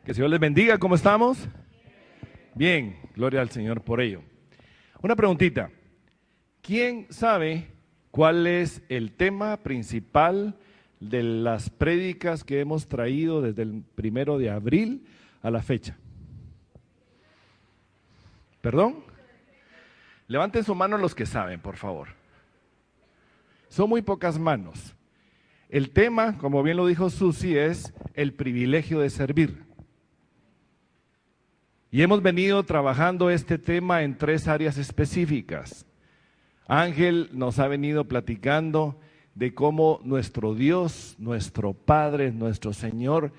Que el Señor les bendiga, ¿cómo estamos? Bien, gloria al Señor por ello. Una preguntita, ¿quién sabe cuál es el tema principal de las prédicas que hemos traído desde el 1 de abril a la fecha? ¿Perdón? Levanten su mano los que saben, por favor. Son muy pocas manos. El tema, como bien lo dijo Susi, es el privilegio de servir. Y hemos venido trabajando este tema en 3 áreas específicas. Ángel nos ha venido platicando de cómo nuestro Dios, nuestro Padre, nuestro Señor,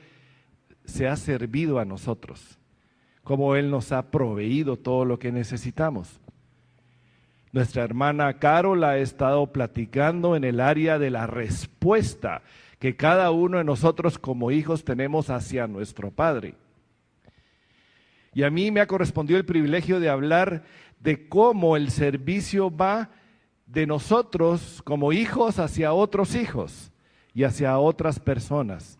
se ha servido a nosotros. Cómo Él nos ha proveído todo lo que necesitamos. Nuestra hermana Carol ha estado platicando en el área de la respuesta que cada uno de nosotros como hijos tenemos hacia nuestro Padre. Y a mí me ha correspondido el privilegio de hablar de cómo el servicio va de nosotros como hijos hacia otros hijos y hacia otras personas.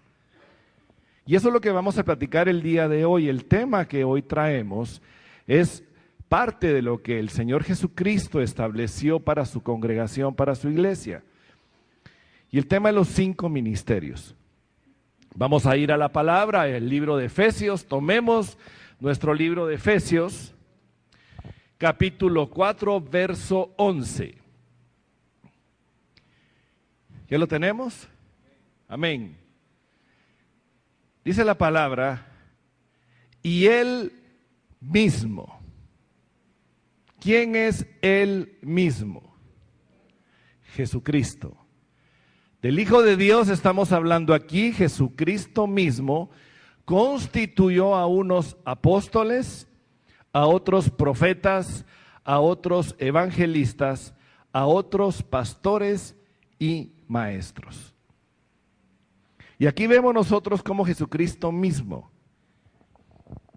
Y eso es lo que vamos a platicar el día de hoy. El tema que hoy traemos es parte de lo que el Señor Jesucristo estableció para su congregación, para su iglesia. Y el tema de los 5 ministerios. Vamos a ir a la palabra, el libro de Efesios. Tomemos nuestro libro de Efesios, capítulo 4, verso 11. ¿Ya lo tenemos? Amén. Dice la palabra, y Él mismo. ¿Quién es Él mismo? Jesucristo. Del Hijo de Dios estamos hablando aquí. Jesucristo mismo constituyó a unos apóstoles, a otros profetas, a otros evangelistas, a otros pastores y maestros. Y aquí vemos nosotros cómo Jesucristo mismo,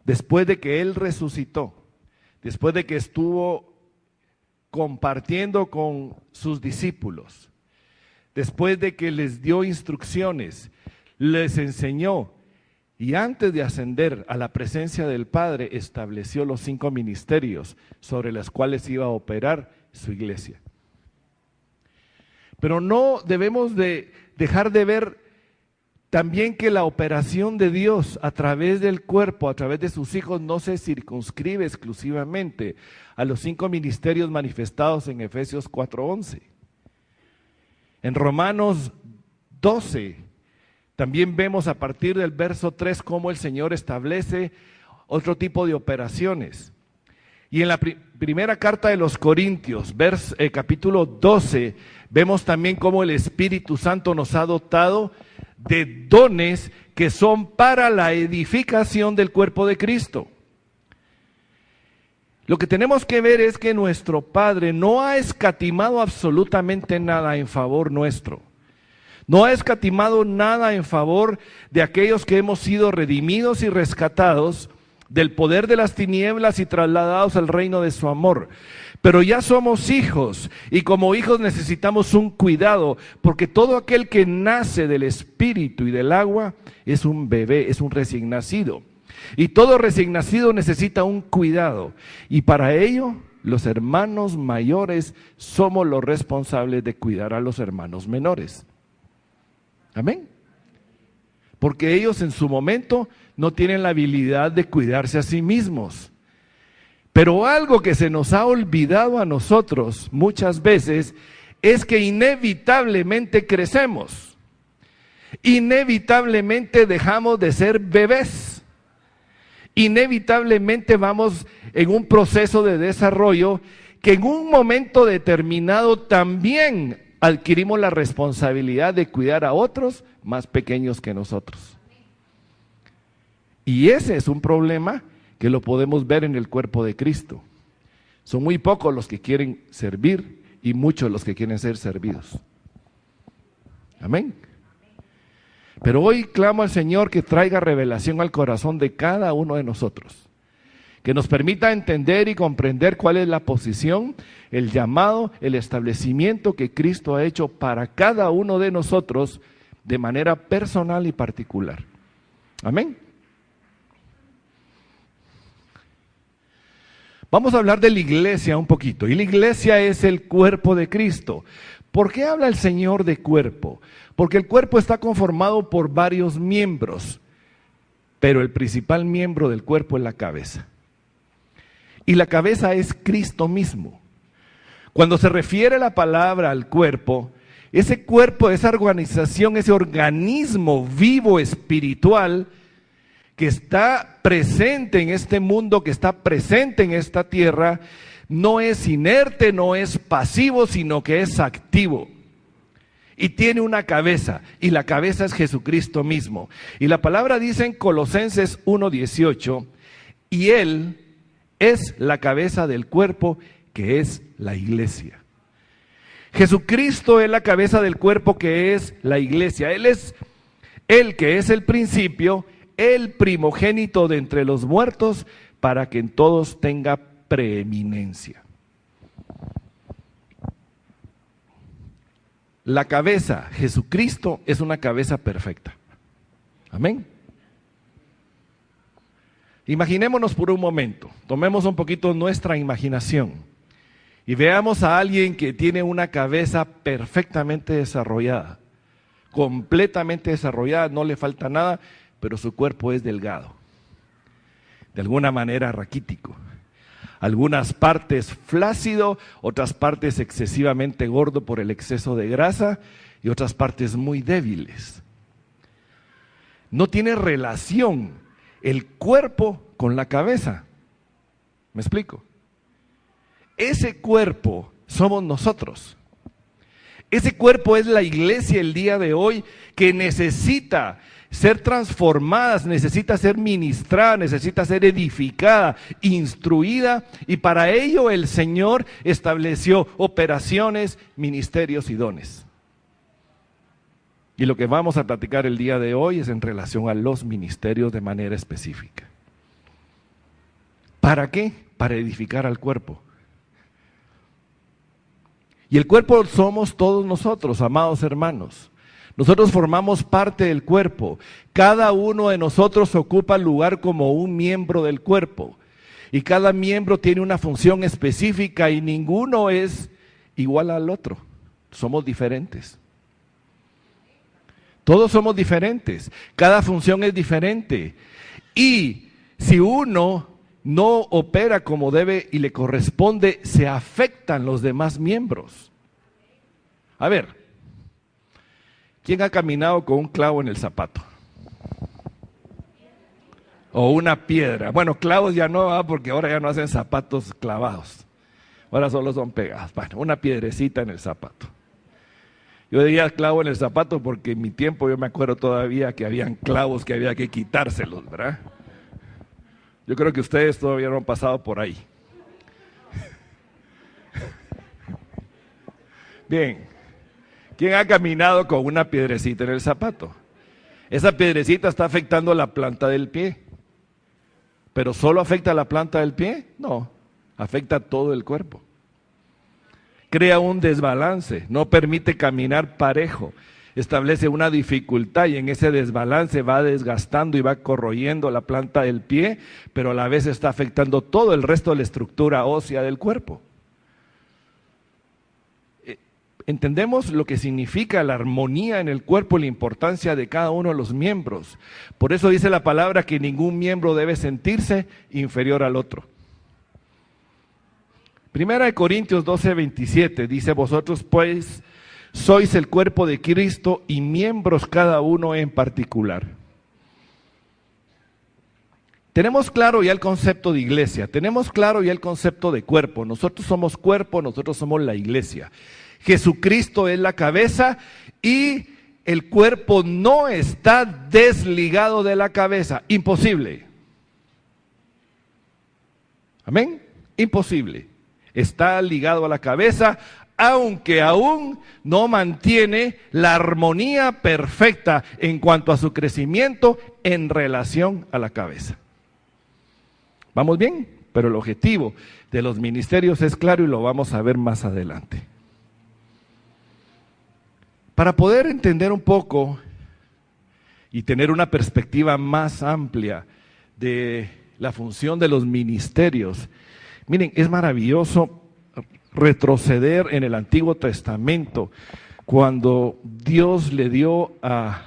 después de que Él resucitó, después de que estuvo compartiendo con sus discípulos, después de que les dio instrucciones, les enseñó, y antes de ascender a la presencia del Padre, estableció los 5 ministerios sobre los cuales iba a operar su iglesia. Pero no debemos de dejar de ver también que la operación de Dios a través del cuerpo, a través de sus hijos, no se circunscribe exclusivamente a los 5 ministerios manifestados en Efesios 4:11. En Romanos 12, también vemos a partir del verso 3 cómo el Señor establece otro tipo de operaciones. Y en la primera carta de los Corintios, capítulo 12, vemos también cómo el Espíritu Santo nos ha dotado de dones que son para la edificación del cuerpo de Cristo. Lo que tenemos que ver es que nuestro Padre no ha escatimado absolutamente nada en favor nuestro. No ha escatimado nada en favor de aquellos que hemos sido redimidos y rescatados del poder de las tinieblas y trasladados al reino de su amor. Pero ya somos hijos y como hijos necesitamos un cuidado, porque todo aquel que nace del espíritu y del agua es un bebé, es un recién nacido. Y todo recién nacido necesita un cuidado. Y para ello, los hermanos mayores somos los responsables de cuidar a los hermanos menores. Amén. Porque ellos en su momento no tienen la habilidad de cuidarse a sí mismos. Pero algo que se nos ha olvidado a nosotros muchas veces es que inevitablemente crecemos. Inevitablemente dejamos de ser bebés. Inevitablemente vamos en un proceso de desarrollo que en un momento determinado también adquirimos la responsabilidad de cuidar a otros más pequeños que nosotros. Y ese es un problema que lo podemos ver en el cuerpo de Cristo. Son muy pocos los que quieren servir y muchos los que quieren ser servidos. Amén. Pero hoy clamo al Señor que traiga revelación al corazón de cada uno de nosotros, que nos permita entender y comprender cuál es la posición, el llamado, el establecimiento que Cristo ha hecho para cada uno de nosotros de manera personal y particular. Amén. Vamos a hablar de la iglesia un poquito. Y la iglesia es el cuerpo de Cristo. ¿Por qué habla el Señor de cuerpo? Porque el cuerpo está conformado por varios miembros, pero el principal miembro del cuerpo es la cabeza. Y la cabeza es Cristo mismo. Cuando se refiere la palabra al cuerpo, ese cuerpo, esa organización, ese organismo vivo espiritual que está presente en este mundo, que está presente en esta tierra, no es inerte, no es pasivo, sino que es activo. Y tiene una cabeza, y la cabeza es Jesucristo mismo. Y la palabra dice en Colosenses 1:18, y Él es la cabeza del cuerpo, que es la iglesia. Jesucristo es la cabeza del cuerpo, que es la iglesia. Él es el que es el principio, el primogénito de entre los muertos, para que en todos tenga preeminencia. La cabeza, Jesucristo, es una cabeza perfecta. Amén. Imaginémonos por un momento, tomemos un poquito nuestra imaginación y veamos a alguien que tiene una cabeza perfectamente desarrollada, completamente desarrollada, no le falta nada, pero su cuerpo es delgado, de alguna manera raquítico. Algunas partes flácido, otras partes excesivamente gordo por el exceso de grasa y otras partes muy débiles. No tiene relación el cuerpo con la cabeza. ¿Me explico? Ese cuerpo somos nosotros. Ese cuerpo es la iglesia el día de hoy, que necesita ser transformada, necesita ser ministrada, necesita ser edificada, instruida, y para ello el Señor estableció operaciones, ministerios y dones. Y lo que vamos a platicar el día de hoy es en relación a los ministerios de manera específica. ¿Para qué? Para edificar al cuerpo. Y el cuerpo somos todos nosotros, amados hermanos. Nosotros formamos parte del cuerpo. Cada uno de nosotros ocupa lugar como un miembro del cuerpo. Y cada miembro tiene una función específica y ninguno es igual al otro. Somos diferentes. Todos somos diferentes. Cada función es diferente. Y si uno no opera como debe y le corresponde, se afectan los demás miembros. A ver. ¿Quién ha caminado con un clavo en el zapato? O una piedra. Bueno, clavos ya no va porque ahora ya no hacen zapatos clavados. Ahora solo son pegados. Bueno, una piedrecita en el zapato. Yo diría clavo en el zapato porque en mi tiempo yo me acuerdo todavía que habían clavos que había que quitárselos, ¿verdad? Yo creo que ustedes todavía no han pasado por ahí. Bien. ¿Quién ha caminado con una piedrecita en el zapato? Esa piedrecita está afectando la planta del pie. ¿Pero solo afecta la planta del pie? No, afecta todo el cuerpo. Crea un desbalance, no permite caminar parejo, establece una dificultad y en ese desbalance va desgastando y va corroyendo la planta del pie, pero a la vez está afectando todo el resto de la estructura ósea del cuerpo. Entendemos lo que significa la armonía en el cuerpo y la importancia de cada uno de los miembros. Por eso dice la palabra que ningún miembro debe sentirse inferior al otro. Primera de Corintios 12:27 dice: vosotros pues sois el cuerpo de Cristo y miembros cada uno en particular. Tenemos claro ya el concepto de iglesia, tenemos claro ya el concepto de cuerpo. Nosotros somos cuerpo, nosotros somos la iglesia. Jesucristo es la cabeza y el cuerpo no está desligado de la cabeza. Imposible. Amén. Imposible. Está ligado a la cabeza, aunque aún no mantiene la armonía perfecta en cuanto a su crecimiento en relación a la cabeza. ¿Vamos bien? Pero el objetivo de los ministerios es claro y lo vamos a ver más adelante. Para poder entender un poco y tener una perspectiva más amplia de la función de los ministerios, Miren, es maravilloso retroceder en el Antiguo Testamento cuando Dios le dio a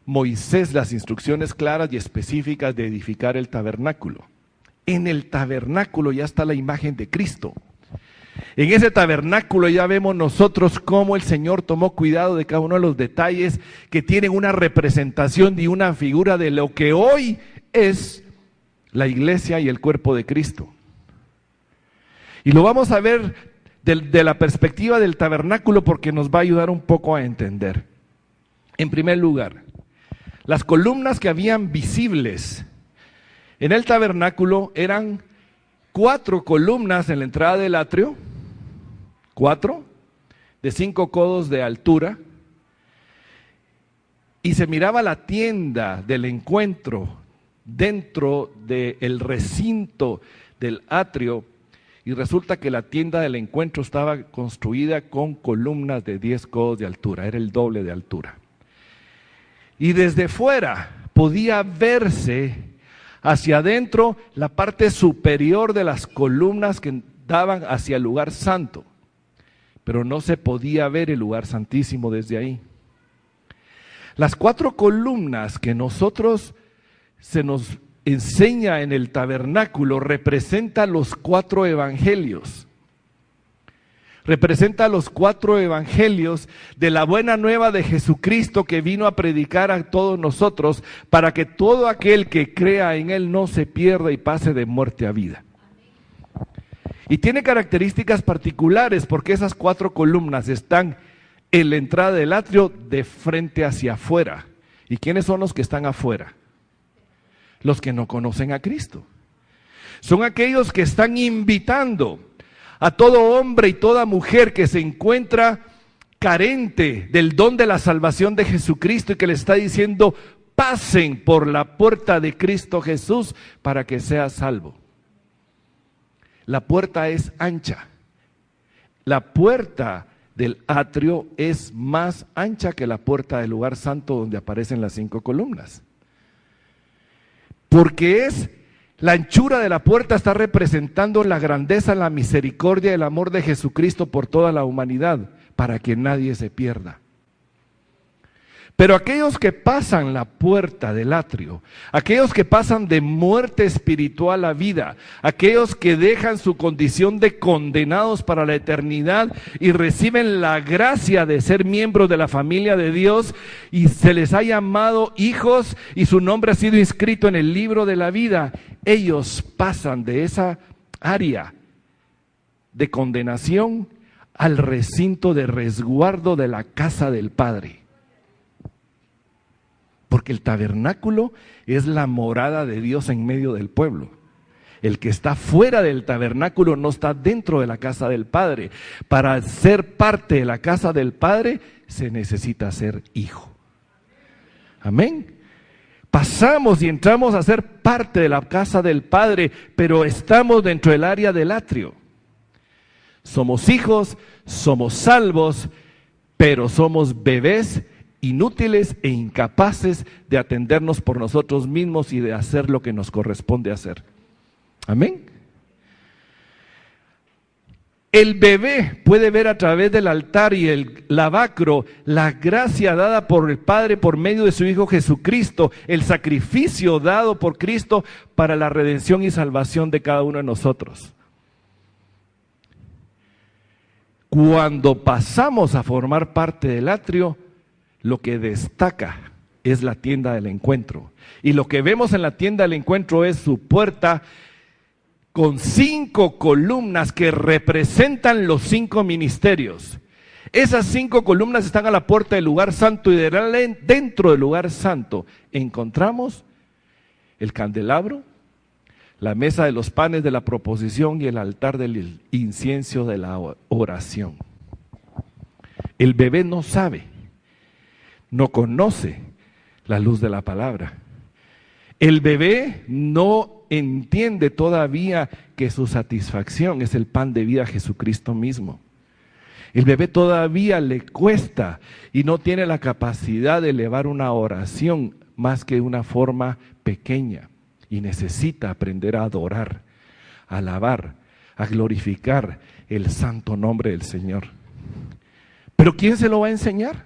Moisés las instrucciones claras y específicas de edificar el tabernáculo. En el tabernáculo ya está la imagen de Cristo. En ese tabernáculo ya vemos nosotros cómo el Señor tomó cuidado de cada uno de los detalles que tienen una representación y una figura de lo que hoy es la iglesia y el cuerpo de Cristo. Y lo vamos a ver de la perspectiva del tabernáculo porque nos va a ayudar un poco a entender. En primer lugar, las columnas que habían visibles en el tabernáculo eran 4 columnas en la entrada del atrio, 4, de 5 codos de altura, y se miraba la tienda del encuentro dentro del recinto del atrio, y resulta que la tienda del encuentro estaba construida con columnas de 10 codos de altura, era el doble de altura. Y desde fuera podía verse hacia adentro la parte superior de las columnas que daban hacia el lugar santo, pero no se podía ver el lugar santísimo desde ahí. Las 4 columnas que se nos enseña en el tabernáculo representa los 4 evangelios. Representa los 4 evangelios de la buena nueva de Jesucristo que vino a predicar a todos nosotros para que todo aquel que crea en Él no se pierda y pase de muerte a vida. Y tiene características particulares porque esas 4 columnas están en la entrada del atrio de frente hacia afuera. ¿Y quiénes son los que están afuera? Los que no conocen a Cristo. Son aquellos que están invitando a todo hombre y toda mujer que se encuentra carente del don de la salvación de Jesucristo y que le está diciendo, pasen por la puerta de Cristo Jesús para que sea salvo. La puerta es ancha. La puerta del atrio es más ancha que la puerta del lugar santo donde aparecen las 5 columnas. Porque la anchura de la puerta está representando la grandeza, la misericordia y el amor de Jesucristo por toda la humanidad, para que nadie se pierda. Pero aquellos que pasan la puerta del atrio, aquellos que pasan de muerte espiritual a vida, aquellos que dejan su condición de condenados para la eternidad y reciben la gracia de ser miembros de la familia de Dios y se les ha llamado hijos y su nombre ha sido inscrito en el libro de la vida, ellos pasan de esa área de condenación al recinto de resguardo de la casa del Padre. Porque el tabernáculo es la morada de Dios en medio del pueblo. El que está fuera del tabernáculo no está dentro de la casa del Padre. Para ser parte de la casa del Padre se necesita ser hijo. Amén. Pasamos y entramos a ser parte de la casa del Padre, pero estamos dentro del área del atrio. Somos hijos, somos salvos, pero somos bebés inútiles e incapaces de atendernos por nosotros mismos y de hacer lo que nos corresponde hacer. Amén. El bebé puede ver a través del altar y el lavacro la gracia dada por el Padre por medio de su Hijo Jesucristo, el sacrificio dado por Cristo para la redención y salvación de cada uno de nosotros. Cuando pasamos a formar parte del atrio, lo que destaca es la tienda del encuentro. Y lo que vemos en la tienda del encuentro es su puerta con 5 columnas que representan los 5 ministerios. Esas 5 columnas están a la puerta del lugar santo y dentro del lugar santo encontramos el candelabro, la mesa de los panes de la proposición y el altar del incienso de la oración. El bebé no sabe, no conoce la luz de la palabra. El bebé no entiende todavía que su satisfacción es el pan de vida Jesucristo mismo. El bebé todavía le cuesta y no tiene la capacidad de elevar una oración más que de una forma pequeña y necesita aprender a adorar a alabar, a glorificar el santo nombre del Señor. ¿Pero quién se lo va a enseñar?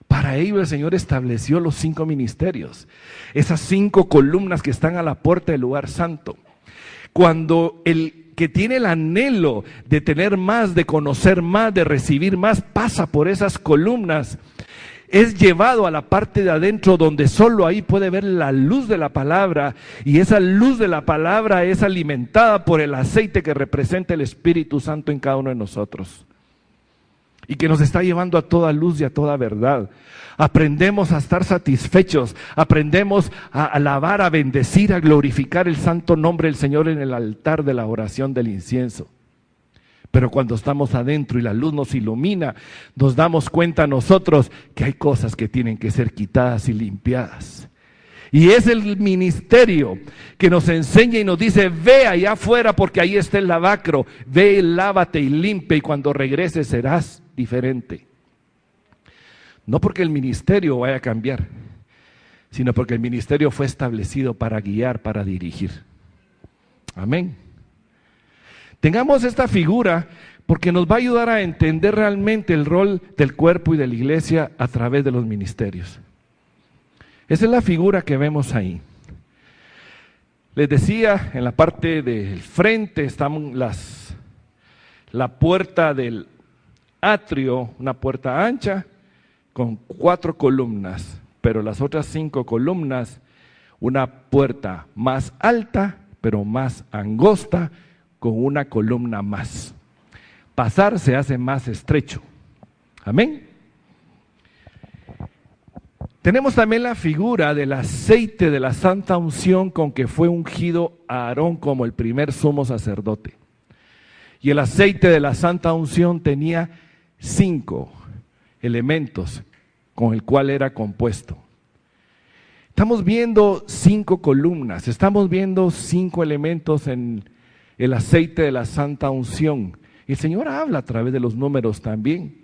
Para ello el Señor estableció los 5 ministerios, esas 5 columnas que están a la puerta del lugar santo. Cuando el que tiene el anhelo de tener más, de conocer más, de recibir más, pasa por esas columnas, es llevado a la parte de adentro donde solo ahí puede ver la luz de la palabra, y esa luz de la palabra es alimentada por el aceite que representa el Espíritu Santo en cada uno de nosotros, y que nos está llevando a toda luz y a toda verdad. Aprendemos a estar satisfechos, aprendemos a alabar, a bendecir, a glorificar el santo nombre del Señor en el altar de la oración del incienso. Pero cuando estamos adentro y la luz nos ilumina, nos damos cuenta nosotros que hay cosas que tienen que ser quitadas y limpiadas. Y es el ministerio que nos enseña y nos dice: ve allá afuera porque ahí está el lavacro, ve, lávate y limpia, y cuando regreses serás diferente. No porque el ministerio vaya a cambiar, sino porque el ministerio fue establecido para guiar, para dirigir. Amén. Tengamos esta figura porque nos va a ayudar a entender realmente el rol del cuerpo y de la iglesia a través de los ministerios. Esa es la figura que vemos ahí. Les decía, en la parte del frente están la puerta del atrio, una puerta ancha con 4 columnas, pero las otras 5 columnas, una puerta más alta, pero más angosta, con una columna más. Pasar se hace más estrecho. Amén. Tenemos también la figura del aceite de la santa unción con que fue ungido a Aarón como el primer sumo sacerdote. Y el aceite de la santa unción tenía 5 elementos con el cual era compuesto. Estamos viendo 5 columnas, estamos viendo 5 elementos en el aceite de la santa unción. El Señor habla a través de los números también.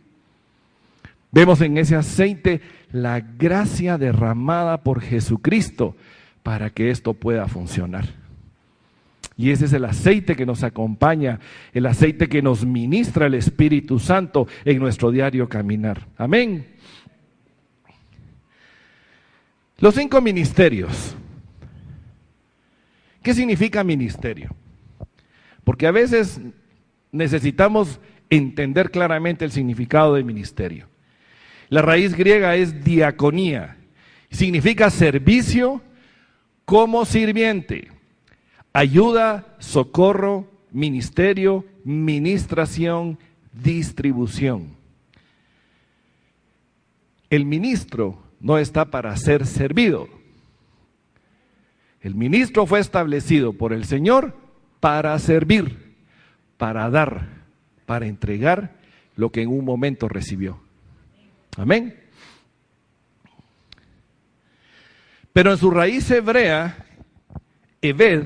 Vemos en ese aceite la gracia derramada por Jesucristo para que esto pueda funcionar. Y ese es el aceite que nos acompaña, el aceite que nos ministra el Espíritu Santo en nuestro diario caminar. Amén. Los 5 ministerios. ¿Qué significa ministerio? Porque a veces necesitamos entender claramente el significado del ministerio. La raíz griega es diaconía, significa servicio como sirviente, ayuda, socorro, ministerio, ministración, distribución. El ministro no está para ser servido. El ministro fue establecido por el Señor para servir, para dar, para entregar lo que en un momento recibió. Amén. Pero en su raíz hebrea, Eved,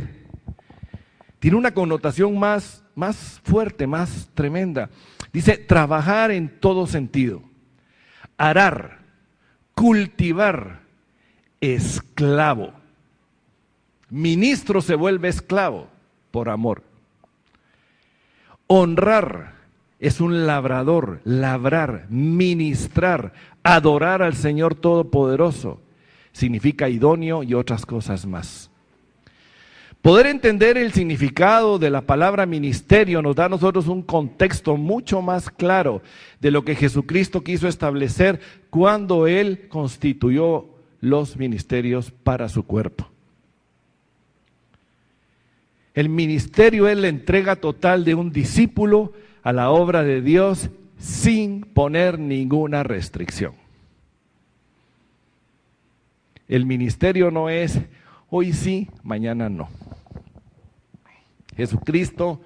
tiene una connotación más fuerte, más tremenda. Dice trabajar en todo sentido, arar, cultivar, esclavo. Ministro se vuelve esclavo por amor. Honrar es un labrador, labrar, ministrar, adorar al Señor Todopoderoso. Significa idóneo y otras cosas más. Poder entender el significado de la palabra ministerio nos da a nosotros un contexto mucho más claro de lo que Jesucristo quiso establecer cuando Él constituyó los ministerios para su cuerpo. El ministerio es la entrega total de un discípulo a la obra de Dios sin poner ninguna restricción. El ministerio no es hoy sí, mañana no. Jesucristo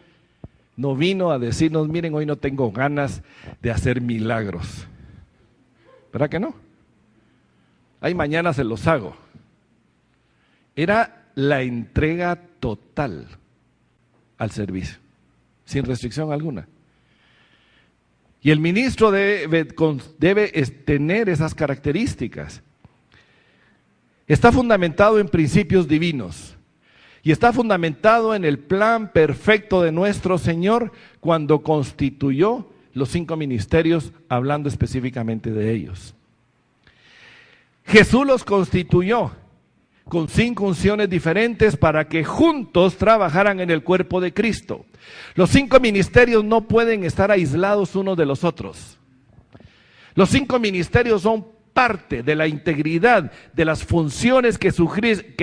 no vino a decirnos, miren, hoy no tengo ganas de hacer milagros. ¿Verdad que no? Ay, mañana se los hago. Era la entrega total al servicio, sin restricción alguna. Y el ministro debe tener esas características. Está fundamentado en principios divinos. Y está fundamentado en el plan perfecto de nuestro Señor cuando constituyó los 5 ministerios, hablando específicamente de ellos. Jesús los constituyó con 5 unciones diferentes para que juntos trabajaran en el cuerpo de Cristo. Los 5 ministerios no pueden estar aislados unos de los otros. Los 5 ministerios son parte de la integridad de las funciones que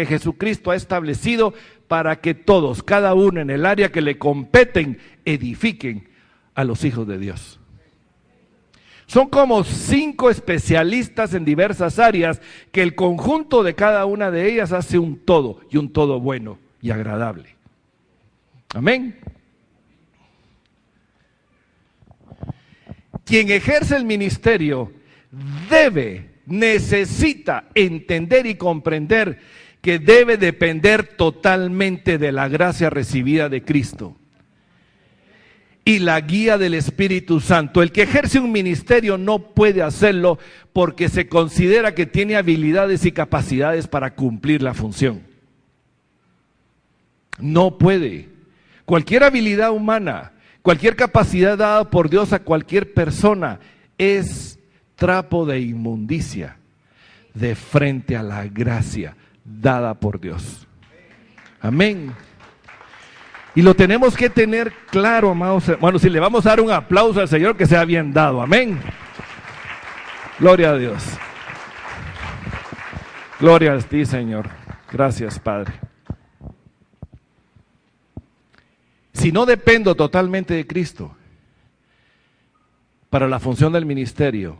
Jesucristo ha establecido para que todos, cada uno en el área que le competen, edifiquen a los hijos de Dios. Son como 5 especialistas en diversas áreas que el conjunto de cada una de ellas hace un todo, y un todo bueno y agradable. Amén. Quien ejerce el ministerio necesita entender y comprender que debe depender totalmente de la gracia recibida de Cristo y la guía del Espíritu Santo. El que ejerce un ministerio no puede hacerlo porque se considera que tiene habilidades y capacidades para cumplir la función. No puede. Cualquier habilidad humana, cualquier capacidad dada por Dios a cualquier persona es trapo de inmundicia de frente a la gracia dada por Dios. Amén. Y lo tenemos que tener claro, amados hermanos. Si le vamos a dar un aplauso al Señor, que sea bien dado. Amén. Gloria a Dios. Gloria a ti, Señor. Gracias, Padre. Si no dependo totalmente de Cristo para la función del ministerio,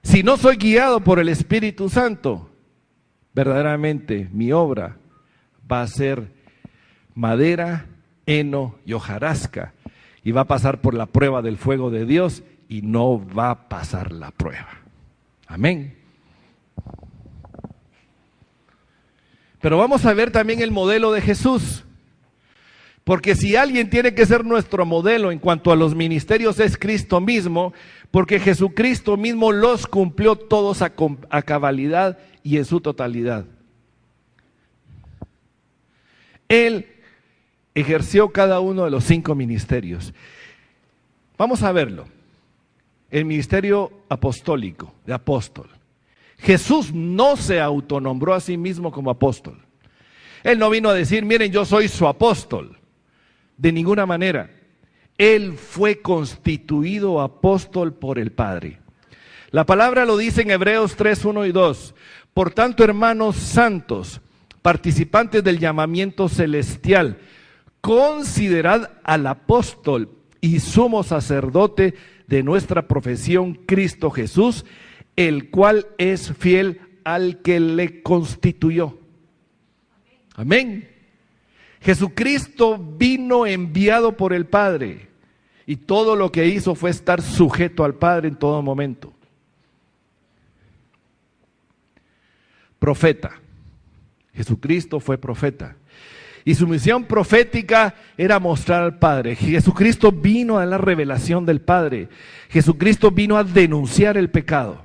si no soy guiado por el Espíritu Santo, verdaderamente mi obra va a ser madera, heno y hojarasca, y va a pasar por la prueba del fuego de Dios y no va a pasar la prueba. Amén. Pero vamos a ver también el modelo de Jesús, porque si alguien tiene que ser nuestro modelo en cuanto a los ministerios es Cristo mismo, porque Jesucristo mismo los cumplió todos a cabalidad y en su totalidad. Él ejerció cada uno de los 5 ministerios. Vamos a verlo. El ministerio apostólico, de apóstol. Jesús no se autonombró a sí mismo como apóstol. Él no vino a decir, miren, yo soy su apóstol. De ninguna manera. Él fue constituido apóstol por el Padre. La palabra lo dice en Hebreos 3, 1 y 2. Por tanto, hermanos santos, participantes del llamamiento celestial, considerad al apóstol y sumo sacerdote de nuestra profesión, Cristo Jesús, el cual es fiel al que le constituyó. Amén. Jesucristo vino enviado por el Padre y todo lo que hizo fue estar sujeto al Padre en todo momento. Profeta. Jesucristo fue profeta. Y su misión profética era mostrar al Padre. Jesucristo vino a la revelación del Padre. Jesucristo vino a denunciar el pecado.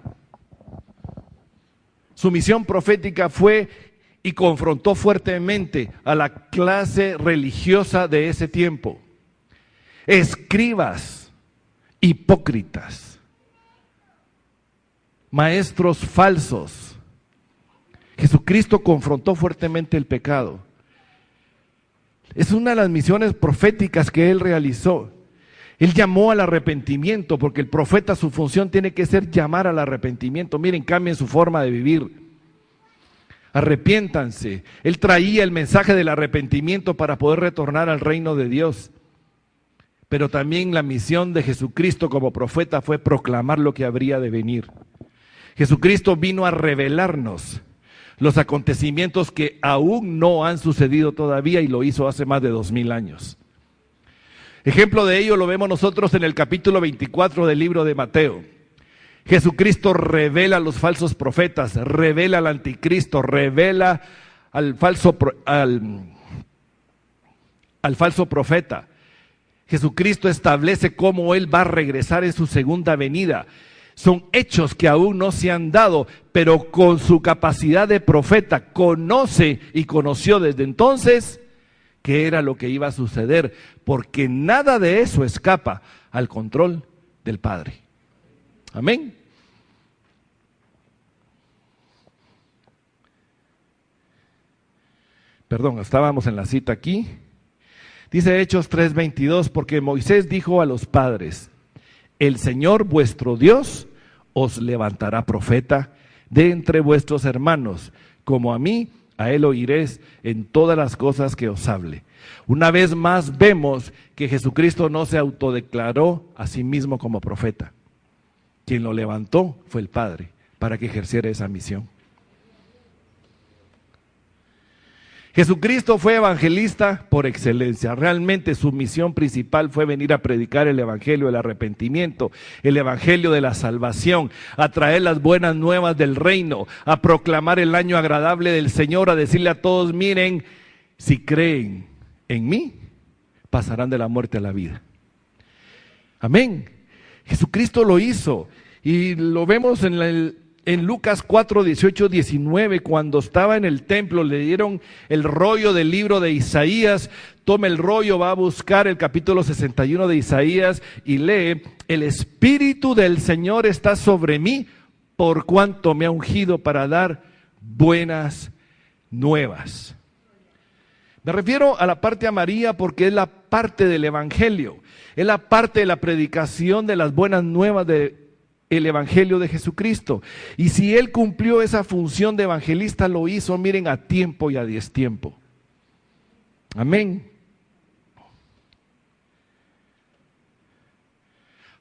Su misión profética fue y confrontó fuertemente a la clase religiosa de ese tiempo. Escribas, hipócritas, maestros falsos. Jesucristo confrontó fuertemente el pecado. Es una de las misiones proféticas que Él realizó. Él llamó al arrepentimiento, porque el profeta, su función tiene que ser llamar al arrepentimiento. Miren, cambien su forma de vivir. Arrepiéntanse. Él traía el mensaje del arrepentimiento para poder retornar al reino de Dios. Pero también la misión de Jesucristo como profeta fue proclamar lo que habría de venir. Jesucristo vino a revelarnos los acontecimientos que aún no han sucedido todavía, y lo hizo hace más de 2000 años. Ejemplo de ello lo vemos nosotros en el capítulo 24 del libro de Mateo. Jesucristo revela a los falsos profetas, revela al anticristo, revela al falso profeta. Jesucristo establece cómo Él va a regresar en su segunda venida. Son hechos que aún no se han dado, pero con su capacidad de profeta conoce y conoció desde entonces qué era lo que iba a suceder, porque nada de eso escapa al control del Padre. Amén. Perdón, estábamos en la cita aquí. Dice Hechos 3:22, porque Moisés dijo a los padres: el Señor vuestro Dios os levantará profeta de entre vuestros hermanos, como a mí, a él oiréis en todas las cosas que os hable. Una vez más vemos que Jesucristo no se autodeclaró a sí mismo como profeta. Quien lo levantó fue el Padre para que ejerciera esa misión. Jesucristo fue evangelista por excelencia. Realmente su misión principal fue venir a predicar el evangelio del arrepentimiento, el evangelio de la salvación, a traer las buenas nuevas del reino, a proclamar el año agradable del Señor, a decirle a todos: miren, si creen en mí, pasarán de la muerte a la vida. Amén. Jesucristo lo hizo y lo vemos en Lucas 4, 18, 19, cuando estaba en el templo, le dieron el rollo del libro de Isaías. Toma el rollo, va a buscar el capítulo 61 de Isaías y lee: el Espíritu del Señor está sobre mí, por cuanto me ha ungido para dar buenas nuevas. Me refiero a la parte amarilla porque es la parte del evangelio, es la parte de la predicación de las buenas nuevas del evangelio de Jesucristo. Y si él cumplió esa función de evangelista, lo hizo, miren, a tiempo y a destiempo. Amén.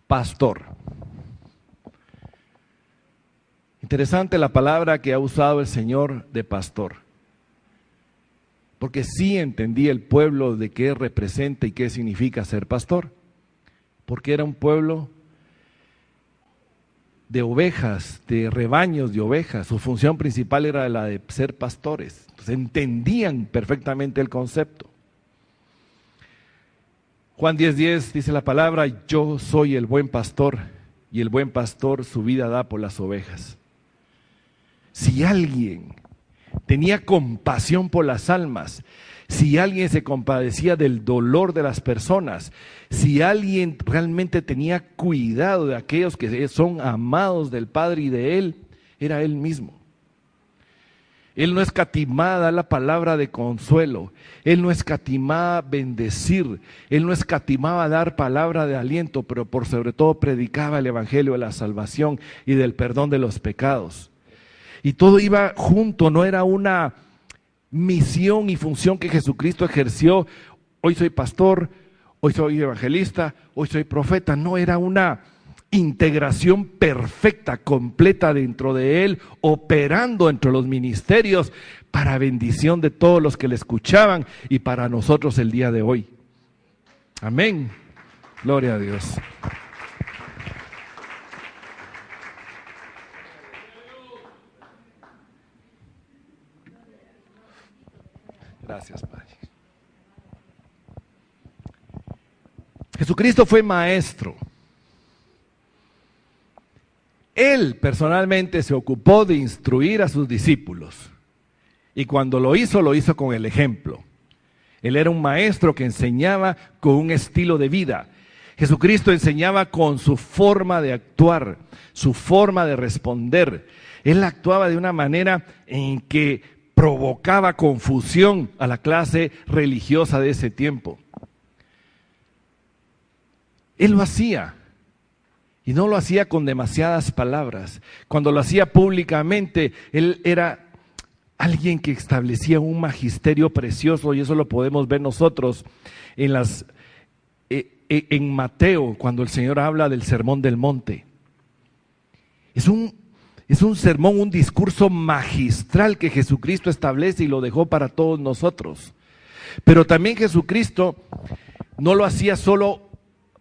Pastor. Interesante la palabra que ha usado el Señor de pastor, porque sí entendía el pueblo de qué representa y qué significa ser pastor, porque era un pueblo de ovejas, de rebaños de ovejas. Su función principal era la de ser pastores. Entonces entendían perfectamente el concepto. Juan 10:10 dice la palabra: yo soy el buen pastor, y el buen pastor su vida da por las ovejas. Si alguien tenía compasión por las almas, si alguien se compadecía del dolor de las personas, si alguien realmente tenía cuidado de aquellos que son amados del Padre y de Él, era Él mismo. Él no escatimaba dar la palabra de consuelo, Él no escatimaba bendecir, Él no escatimaba dar palabra de aliento, pero por sobre todo predicaba el evangelio de la salvación y del perdón de los pecados. Y todo iba junto, no era una misión y función que Jesucristo ejerció: hoy soy pastor, hoy soy evangelista, hoy soy profeta. No, era una integración perfecta, completa dentro de él, operando entre los ministerios para bendición de todos los que le escuchaban y para nosotros el día de hoy. Amén. Gloria a Dios. Gracias, Padre. Jesucristo fue maestro. Él personalmente se ocupó de instruir a sus discípulos. Y cuando lo hizo con el ejemplo. Él era un maestro que enseñaba con un estilo de vida. Jesucristo enseñaba con su forma de actuar, su forma de responder. Él actuaba de una manera en que provocaba confusión a la clase religiosa de ese tiempo. Él lo hacía, y no lo hacía con demasiadas palabras. Cuando lo hacía públicamente, él era alguien que establecía un magisterio precioso, y eso lo podemos ver nosotros en Mateo, cuando el Señor habla del Sermón del Monte. Es un sermón, un discurso magistral que Jesucristo establece y lo dejó para todos nosotros. Pero también Jesucristo no lo hacía solo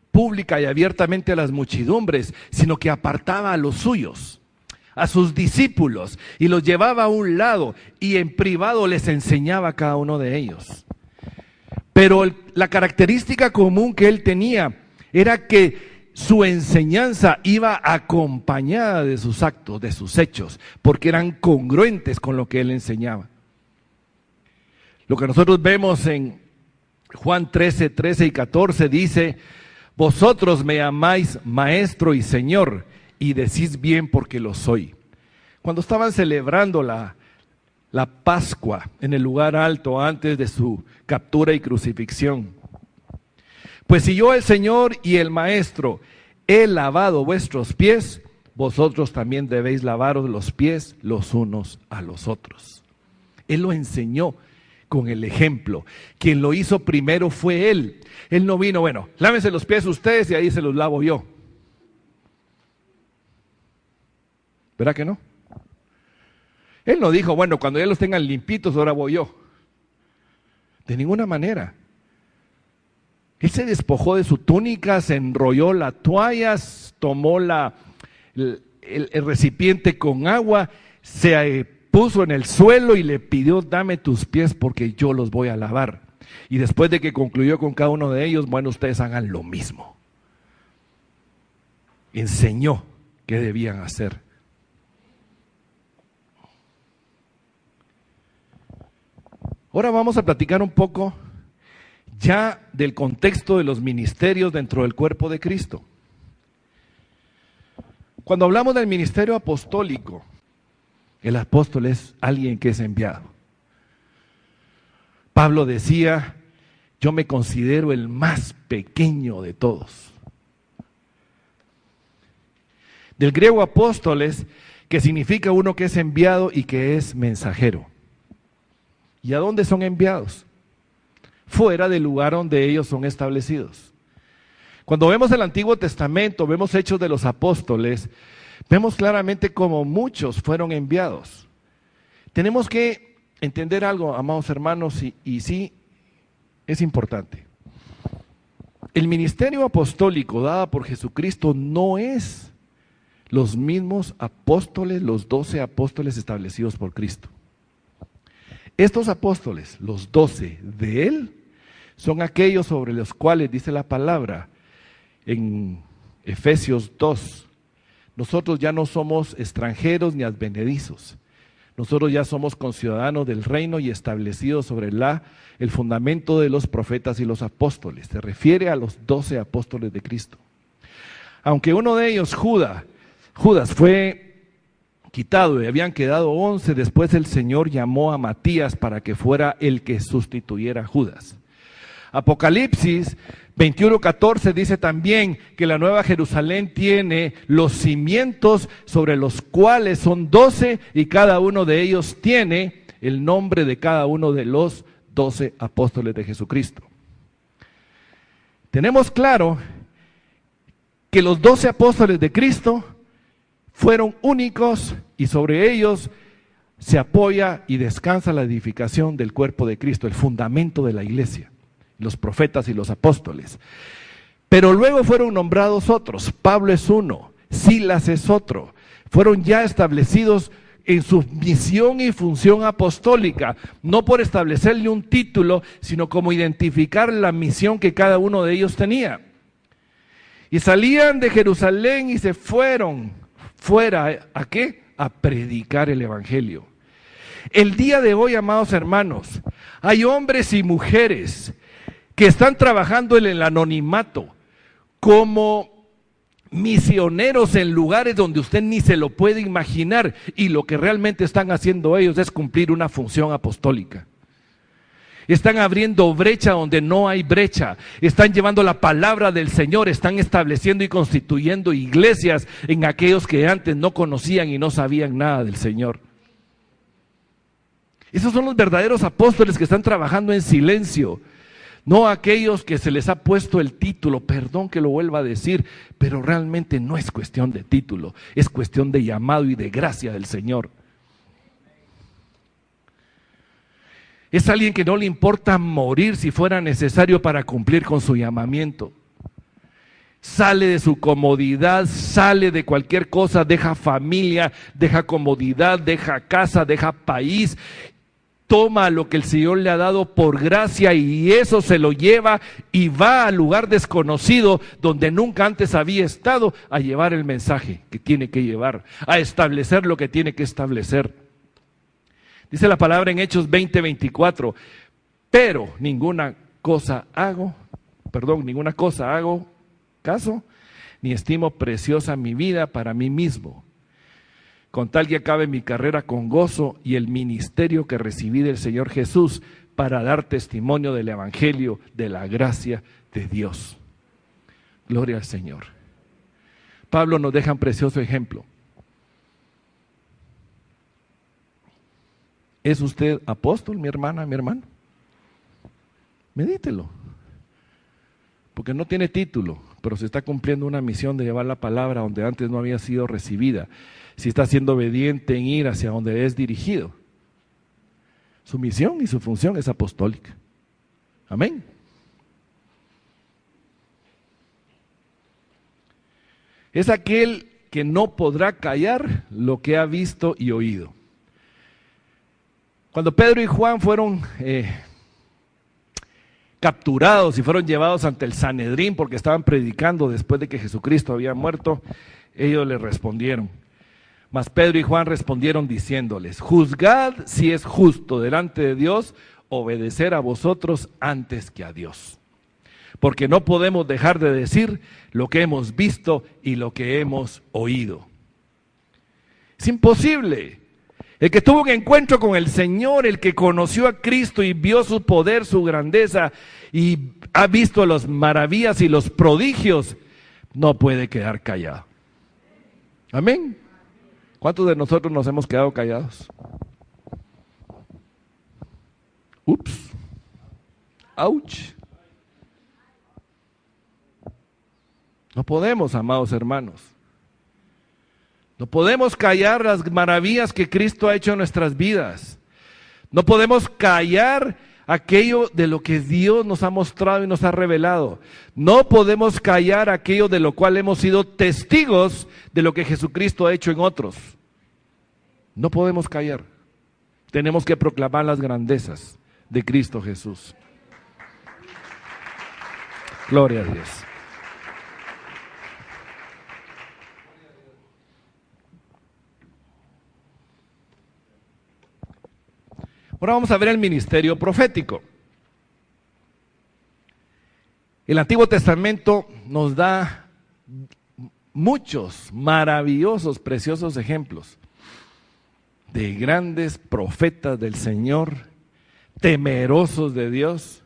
pública y abiertamente a las muchedumbres, sino que apartaba a los suyos, a sus discípulos, y los llevaba a un lado y en privado les enseñaba a cada uno de ellos. Pero la característica común que él tenía era que su enseñanza iba acompañada de sus actos, de sus hechos, porque eran congruentes con lo que él enseñaba. Lo que nosotros vemos en Juan 13, 13 y 14 dice: vosotros me llamáis maestro y señor, y decís bien porque lo soy. Cuando estaban celebrando la Pascua en el lugar alto antes de su captura y crucifixión: pues si yo, el Señor y el Maestro, he lavado vuestros pies, vosotros también debéis lavaros los pies los unos a los otros. Él lo enseñó con el ejemplo. Quien lo hizo primero fue Él. Él no vino, bueno, lávense los pies ustedes y ahí se los lavo yo. ¿Verdad que no? Él no dijo, bueno, cuando ya los tengan limpitos, ahora voy yo. De ninguna manera. Él se despojó de su túnica, se enrolló la toalla, tomó el recipiente con agua, se puso en el suelo y le pidió: dame tus pies porque yo los voy a lavar. Y después de que concluyó con cada uno de ellos, bueno, ustedes hagan lo mismo. Enseñó qué debían hacer. Ahora vamos a platicar un poco ya del contexto de los ministerios dentro del cuerpo de Cristo. Cuando hablamos del ministerio apostólico, el apóstol es alguien que es enviado. Pablo decía: yo me considero el más pequeño de todos. Del griego apóstoles, que significa uno que es enviado y que es mensajero. ¿Y a dónde son enviados? Fuera del lugar donde ellos son establecidos. Cuando vemos el Antiguo Testamento, vemos Hechos de los Apóstoles, vemos claramente cómo muchos fueron enviados. Tenemos que entender algo, amados hermanos, y sí, es importante. El ministerio apostólico dado por Jesucristo no es los mismos apóstoles, los 12 apóstoles establecidos por Cristo. Estos apóstoles, los 12 de Él, son aquellos sobre los cuales dice la palabra en Efesios 2, nosotros ya no somos extranjeros ni advenedizos, nosotros ya somos conciudadanos del reino y establecidos sobre el fundamento de los profetas y los apóstoles. Se refiere a los 12 apóstoles de Cristo. Aunque uno de ellos, Judas, fue quitado y habían quedado 11, después el Señor llamó a Matías para que fuera el que sustituyera a Judas. Apocalipsis 21:14 dice también que la Nueva Jerusalén tiene los cimientos sobre los cuales son 12 y cada uno de ellos tiene el nombre de cada uno de los 12 apóstoles de Jesucristo. Tenemos claro que los 12 apóstoles de Cristo fueron únicos y sobre ellos se apoya y descansa la edificación del cuerpo de Cristo, el fundamento de la iglesia, los profetas y los apóstoles. Pero luego fueron nombrados otros. Pablo es uno, Silas es otro. Fueron ya establecidos en su misión y función apostólica, no por establecerle un título, sino como identificar la misión que cada uno de ellos tenía. Y salían de Jerusalén y se fueron fuera, ¿a qué? A predicar el evangelio. El día de hoy, amados hermanos, hay hombres y mujeres que están trabajando en el anonimato como misioneros en lugares donde usted ni se lo puede imaginar, y lo que realmente están haciendo ellos es cumplir una función apostólica. Están abriendo brecha donde no hay brecha, están llevando la palabra del Señor, están estableciendo y constituyendo iglesias en aquellos que antes no conocían y no sabían nada del Señor. Esos son los verdaderos apóstoles que están trabajando en silencio, no aquellos que se les ha puesto el título. Perdón que lo vuelva a decir, pero realmente no es cuestión de título, es cuestión de llamado y de gracia del Señor. Es alguien que no le importa morir si fuera necesario para cumplir con su llamamiento. Sale de su comodidad, sale de cualquier cosa, deja familia, deja comodidad, deja casa, deja país toma lo que el Señor le ha dado por gracia y eso se lo lleva y va al lugar desconocido donde nunca antes había estado a llevar el mensaje que tiene que llevar, a establecer lo que tiene que establecer. Dice la palabra en Hechos 20:24, pero ninguna cosa hago caso, ni estimo preciosa mi vida para mí mismo, con tal que acabe mi carrera con gozo y el ministerio que recibí del Señor Jesús para dar testimonio del Evangelio de la gracia de Dios. Gloria al Señor. Pablo nos deja un precioso ejemplo. ¿Es usted apóstol, mi hermana, mi hermano? Medítelo. Porque no tiene título, pero se está cumpliendo una misión de llevar la palabra donde antes no había sido recibida. Si está siendo obediente en ir hacia donde es dirigido. Su misión y su función es apostólica. Amén. Es aquel que no podrá callar lo que ha visto y oído. Cuando Pedro y Juan fueron capturados y fueron llevados ante el Sanedrín porque estaban predicando después de que Jesucristo había muerto, ellos le respondieron. Mas Pedro y Juan respondieron diciéndoles, juzgad si es justo delante de Dios obedecer a vosotros antes que a Dios. Porque no podemos dejar de decir lo que hemos visto y lo que hemos oído. Es imposible. El que tuvo un encuentro con el Señor, el que conoció a Cristo y vio su poder, su grandeza y ha visto las maravillas y los prodigios, no puede quedar callado. Amén. ¿Cuántos de nosotros nos hemos quedado callados? Ups. Ouch. No podemos, amados hermanos. No podemos callar las maravillas que Cristo ha hecho en nuestras vidas. No podemos callar aquello de lo que Dios nos ha mostrado y nos ha revelado. No podemos callar aquello de lo cual hemos sido testigos de lo que Jesucristo ha hecho en otros. No podemos callar. Tenemos que proclamar las grandezas de Cristo Jesús. Gloria a Dios. Ahora vamos a ver el ministerio profético. El Antiguo Testamento nos da muchos maravillosos, preciosos ejemplos de grandes profetas del Señor, temerosos de Dios,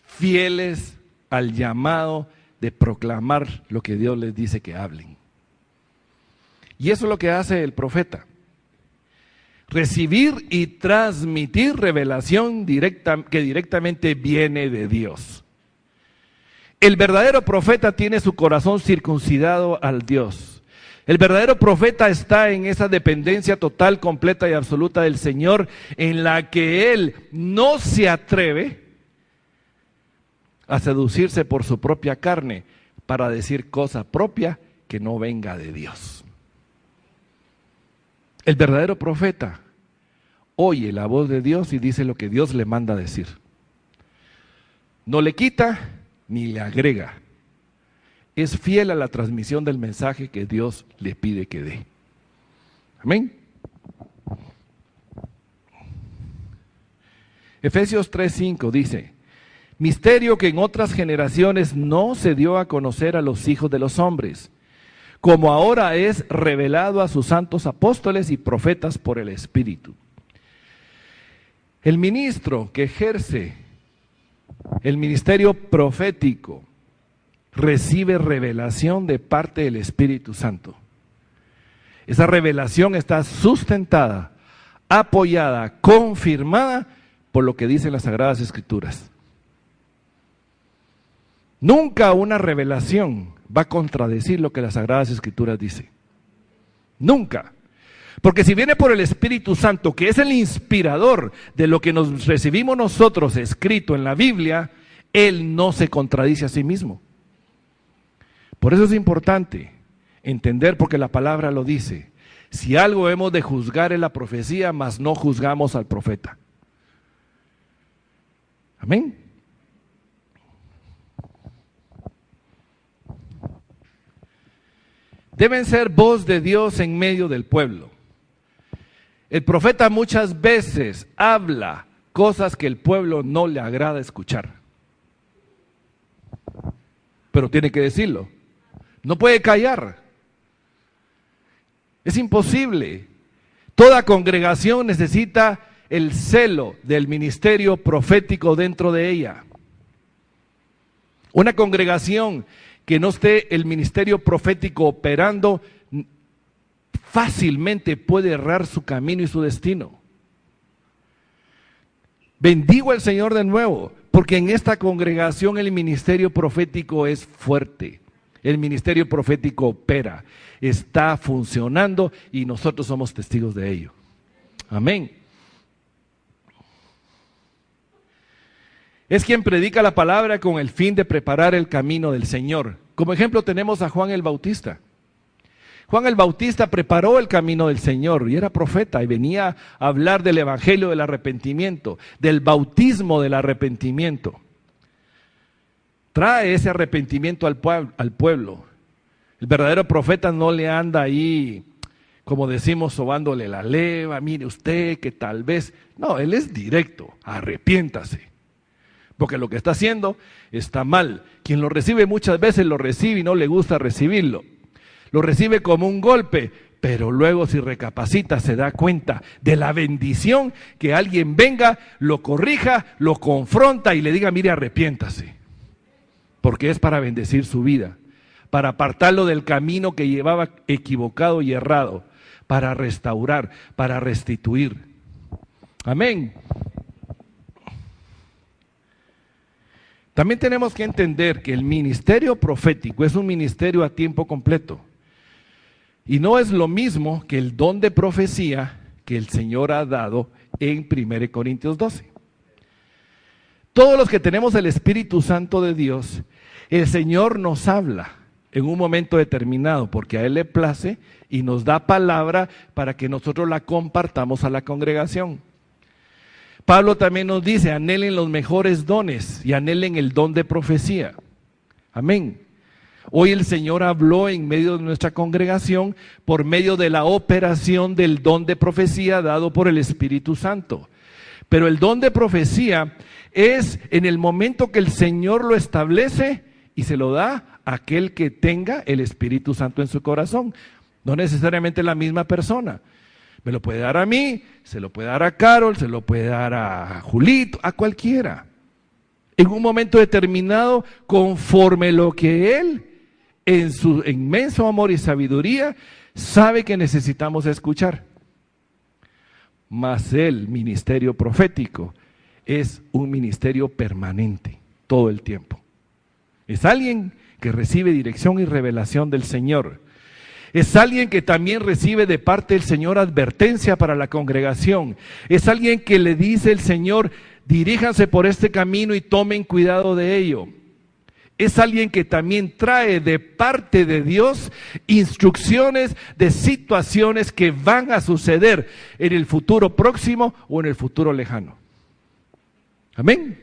fieles al llamado de proclamar lo que Dios les dice que hablen. Y eso es lo que hace el profeta. Recibir y transmitir revelación que directamente viene de Dios. El verdadero profeta tiene su corazón circuncidado al Dios. El verdadero profeta está en esa dependencia total, completa y absoluta del Señor, en la que él no se atreve a seducirse por su propia carne para decir cosa propia que no venga de Dios. El verdadero profeta oye la voz de Dios y dice lo que Dios le manda decir. No le quita ni le agrega. Es fiel a la transmisión del mensaje que Dios le pide que dé. Amén. Efesios 3:5 dice, misterio que en otras generaciones no se dio a conocer a los hijos de los hombres, como ahora es revelado a sus santos apóstoles y profetas por el Espíritu. El ministro que ejerce el ministerio profético recibe revelación de parte del Espíritu Santo. Esa revelación está sustentada, apoyada, confirmada por lo que dicen las Sagradas Escrituras. Nunca una revelación va a contradecir lo que las Sagradas Escrituras dicen. Nunca. Porque si viene por el Espíritu Santo, que es el inspirador de lo que nos recibimos nosotros escrito en la Biblia, Él no se contradice a sí mismo. Por eso es importante entender, porque la palabra lo dice, si algo hemos de juzgar en la profecía, mas no juzgamos al profeta. Amén. Deben ser voz de Dios en medio del pueblo. El profeta muchas veces habla cosas que el pueblo no le agrada escuchar. Pero tiene que decirlo. No puede callar. Es imposible. Toda congregación necesita el celo del ministerio profético dentro de ella. Una congregación que no esté el ministerio profético operando fácilmente puede errar su camino y su destino. Bendigo al Señor de nuevo, porque en esta congregación el ministerio profético es fuerte. El ministerio profético opera, está funcionando y nosotros somos testigos de ello. Amén. Es quien predica la palabra con el fin de preparar el camino del Señor. Como ejemplo tenemos a Juan el Bautista. Juan el Bautista preparó el camino del Señor y era profeta y venía a hablar del evangelio del arrepentimiento, del bautismo del arrepentimiento. Trae ese arrepentimiento al pueblo. El verdadero profeta no le anda ahí, como decimos, sobándole la leva, mire usted que tal vez. No, él es directo, arrepiéntase. Porque lo que está haciendo está mal. Quien lo recibe muchas veces lo recibe y no le gusta recibirlo. Lo recibe como un golpe, pero luego si recapacita se da cuenta de la bendición que alguien venga, lo corrija, lo confronta y le diga, mire, arrepiéntase. Porque es para bendecir su vida, para apartarlo del camino que llevaba equivocado y errado, para restaurar, para restituir. Amén. También tenemos que entender que el ministerio profético es un ministerio a tiempo completo. Y no es lo mismo que el don de profecía que el Señor ha dado en 1 Corintios 12. Todos los que tenemos el Espíritu Santo de Dios, el Señor nos habla en un momento determinado, porque a Él le place y nos da palabra para que nosotros la compartamos a la congregación. Pablo también nos dice, anhelen los mejores dones y anhelen el don de profecía. Amén. Hoy el Señor habló en medio de nuestra congregación por medio de la operación del don de profecía dado por el Espíritu Santo. Pero el don de profecía es en el momento que el Señor lo establece y se lo da a aquel que tenga el Espíritu Santo en su corazón. No necesariamente la misma persona. Me lo puede dar a mí, se lo puede dar a Carol, se lo puede dar a Julito, a cualquiera. En un momento determinado, conforme lo que Él, en su inmenso amor y sabiduría, sabe que necesitamos escuchar. Mas el ministerio profético es un ministerio permanente, todo el tiempo. Es alguien que recibe dirección y revelación del Señor. Es alguien que también recibe de parte del Señor advertencia para la congregación. Es alguien que le dice el Señor, diríjanse por este camino y tomen cuidado de ello. Es alguien que también trae de parte de Dios instrucciones de situaciones que van a suceder en el futuro próximo o en el futuro lejano. Amén.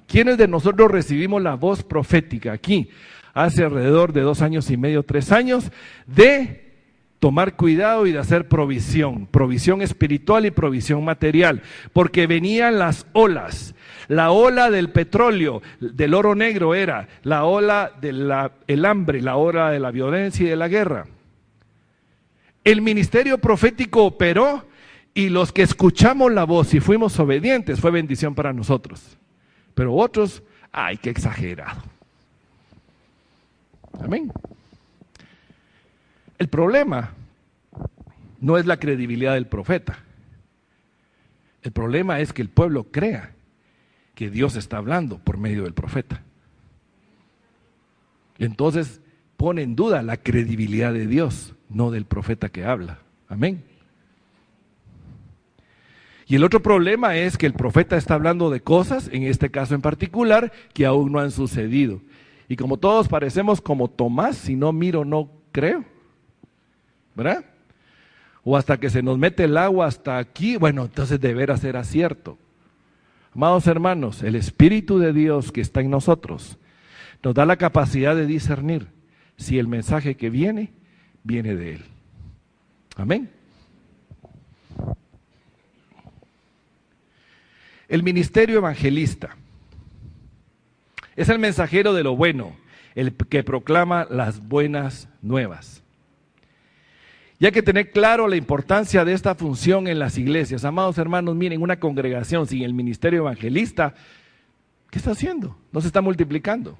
¿Quiénes de nosotros recibimos la voz profética aquí? Hace alrededor de 2 años y medio, 3 años, de tomar cuidado y de hacer provisión espiritual y provisión material, porque venían las olas. La ola del petróleo, del oro negro era, la ola del hambre, la ola de la violencia y de la guerra. El ministerio profético operó y los que escuchamos la voz y fuimos obedientes fue bendición para nosotros. Pero otros, ¡ay, qué exagerado! Amén. El problema no es la credibilidad del profeta. El problema es que el pueblo crea que Dios está hablando por medio del profeta. Entonces pone en duda la credibilidad de Dios, no del profeta que habla. Amén. Y el otro problema es que el profeta está hablando de cosas, en este caso en particular, que aún no han sucedido. Y como todos parecemos como Tomás, si no miro no creo, ¿verdad? O hasta que se nos mete el agua hasta aquí, bueno, entonces de veras era cierto. Amados hermanos, el Espíritu de Dios que está en nosotros nos da la capacidad de discernir si el mensaje que viene de Él. Amén. El ministerio evangelista es el mensajero de lo bueno, el que proclama las buenas nuevas. Y hay que tener claro la importancia de esta función en las iglesias. Amados hermanos, miren, una congregación sin el ministerio evangelista, ¿qué está haciendo? No se está multiplicando.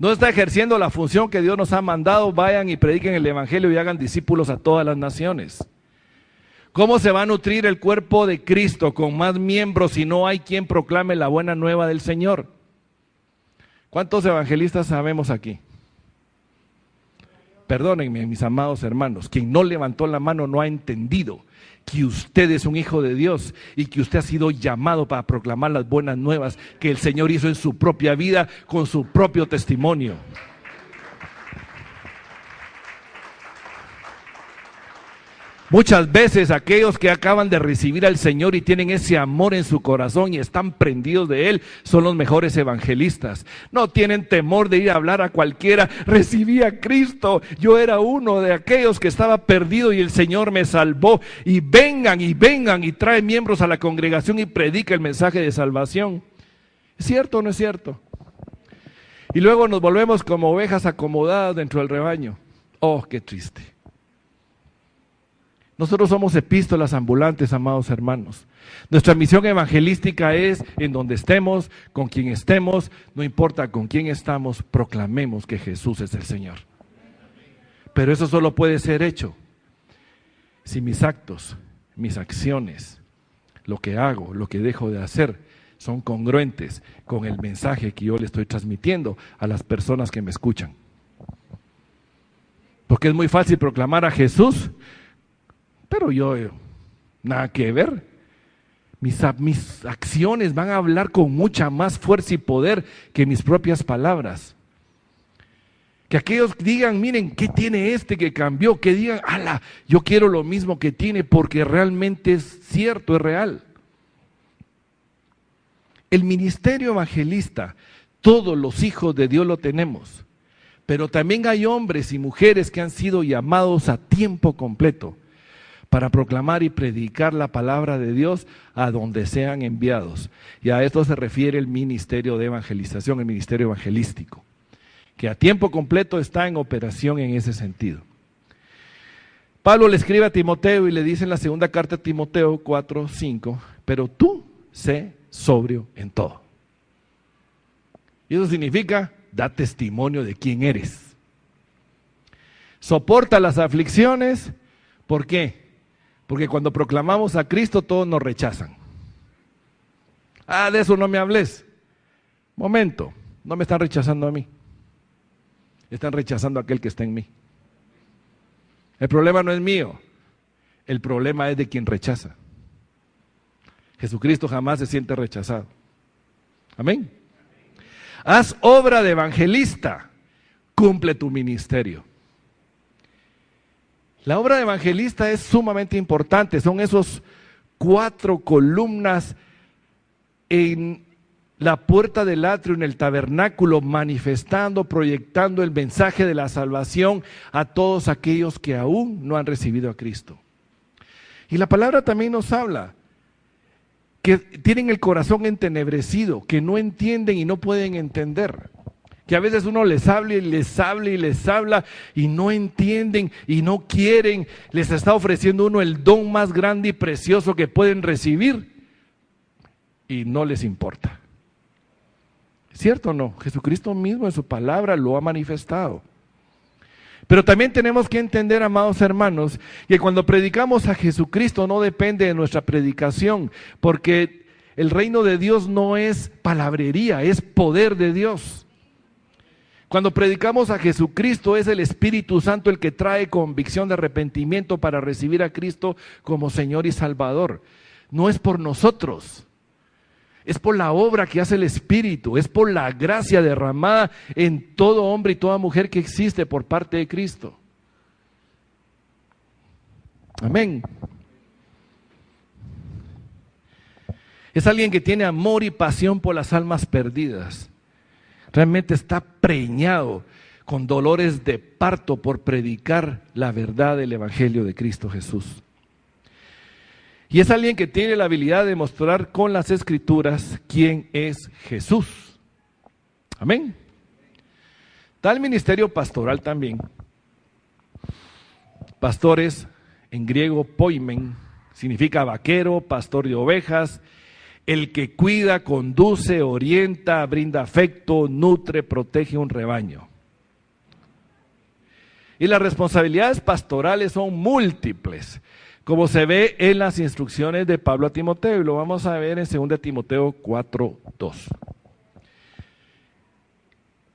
No está ejerciendo la función que Dios nos ha mandado. Vayan y prediquen el evangelio y hagan discípulos a todas las naciones. ¿Cómo se va a nutrir el cuerpo de Cristo con más miembros si no hay quien proclame la buena nueva del Señor? ¿Cuántos evangelistas sabemos aquí? Perdónenme, mis amados hermanos, quien no levantó la mano no ha entendido que usted es un hijo de Dios y que usted ha sido llamado para proclamar las buenas nuevas que el Señor hizo en su propia vida con su propio testimonio. Muchas veces aquellos que acaban de recibir al Señor y tienen ese amor en su corazón y están prendidos de Él, son los mejores evangelistas. No tienen temor de ir a hablar a cualquiera. Recibí a Cristo, yo era uno de aquellos que estaba perdido y el Señor me salvó. Y vengan y traen miembros a la congregación y predica el mensaje de salvación. ¿Es cierto o no es cierto? Y luego nos volvemos como ovejas acomodadas dentro del rebaño. Oh, qué triste. Nosotros somos epístolas ambulantes, amados hermanos. Nuestra misión evangelística es, en donde estemos, con quien estemos, no importa con quién estamos, proclamemos que Jesús es el Señor. Pero eso solo puede ser hecho si mis actos, mis acciones, lo que hago, lo que dejo de hacer, son congruentes con el mensaje que yo le estoy transmitiendo a las personas que me escuchan. Porque es muy fácil proclamar a Jesús, pero yo, nada que ver. Mis acciones van a hablar con mucha más fuerza y poder que mis propias palabras. Que aquellos digan, miren, ¿qué tiene este que cambió? Que digan, ala, yo quiero lo mismo que tiene porque realmente es cierto, es real. El ministerio evangelista, todos los hijos de Dios lo tenemos. Pero también hay hombres y mujeres que han sido llamados a tiempo completo para proclamar y predicar la palabra de Dios a donde sean enviados. Y a esto se refiere el ministerio de evangelización, el ministerio evangelístico, que a tiempo completo está en operación en ese sentido. Pablo le escribe a Timoteo y le dice en la segunda carta a Timoteo 4:5, pero tú sé sobrio en todo. Y eso significa, da testimonio de quién eres. Soporta las aflicciones, ¿por qué? Porque cuando proclamamos a Cristo todos nos rechazan. Ah, de eso no me hables. Momento, no me están rechazando a mí. Están rechazando a aquel que está en mí. El problema no es mío. El problema es de quien rechaza. Jesucristo jamás se siente rechazado. Amén. Haz obra de evangelista. Cumple tu ministerio. La obra de evangelista es sumamente importante, son esos 4 columnas en la puerta del atrio, en el tabernáculo, manifestando, proyectando el mensaje de la salvación a todos aquellos que aún no han recibido a Cristo. Y la palabra también nos habla que tienen el corazón entenebrecido, que no entienden y no pueden entender. Que a veces uno les habla y les habla y les habla y no entienden y no quieren. Les está ofreciendo uno el don más grande y precioso que pueden recibir y no les importa. ¿Cierto o no? Jesucristo mismo en su palabra lo ha manifestado. Pero también tenemos que entender, amados hermanos, que cuando predicamos a Jesucristo no depende de nuestra predicación, porque el reino de Dios no es palabrería, es poder de Dios. Cuando predicamos a Jesucristo es el Espíritu Santo el que trae convicción de arrepentimiento para recibir a Cristo como Señor y Salvador. No es por nosotros, es por la obra que hace el Espíritu, es por la gracia derramada en todo hombre y toda mujer que existe por parte de Cristo. Amén. Es alguien que tiene amor y pasión por las almas perdidas. Realmente está preñado con dolores de parto por predicar la verdad del Evangelio de Cristo Jesús. Y es alguien que tiene la habilidad de mostrar con las Escrituras quién es Jesús. Amén. Tal ministerio pastoral también. Pastores, en griego poimen, significa vaquero, pastor de ovejas, el que cuida, conduce, orienta, brinda afecto, nutre, protege un rebaño. Y las responsabilidades pastorales son múltiples, como se ve en las instrucciones de Pablo a Timoteo, y lo vamos a ver en 2 Timoteo 4:2.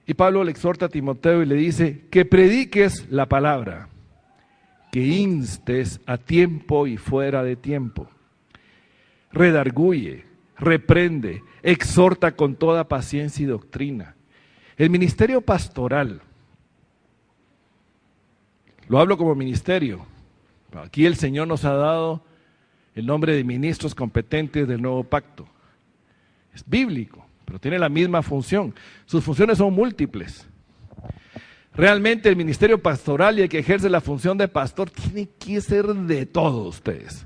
Y Pablo le exhorta a Timoteo y le dice, que prediques la palabra, que instes a tiempo y fuera de tiempo, redarguye, reprende, exhorta con toda paciencia y doctrina. El ministerio pastoral, lo hablo como ministerio, aquí el Señor nos ha dado el nombre de ministros competentes del nuevo pacto. Es bíblico, pero tiene la misma función. Sus funciones son múltiples. Realmente el ministerio pastoral y el que ejerce la función de pastor tiene que ser de todos ustedes.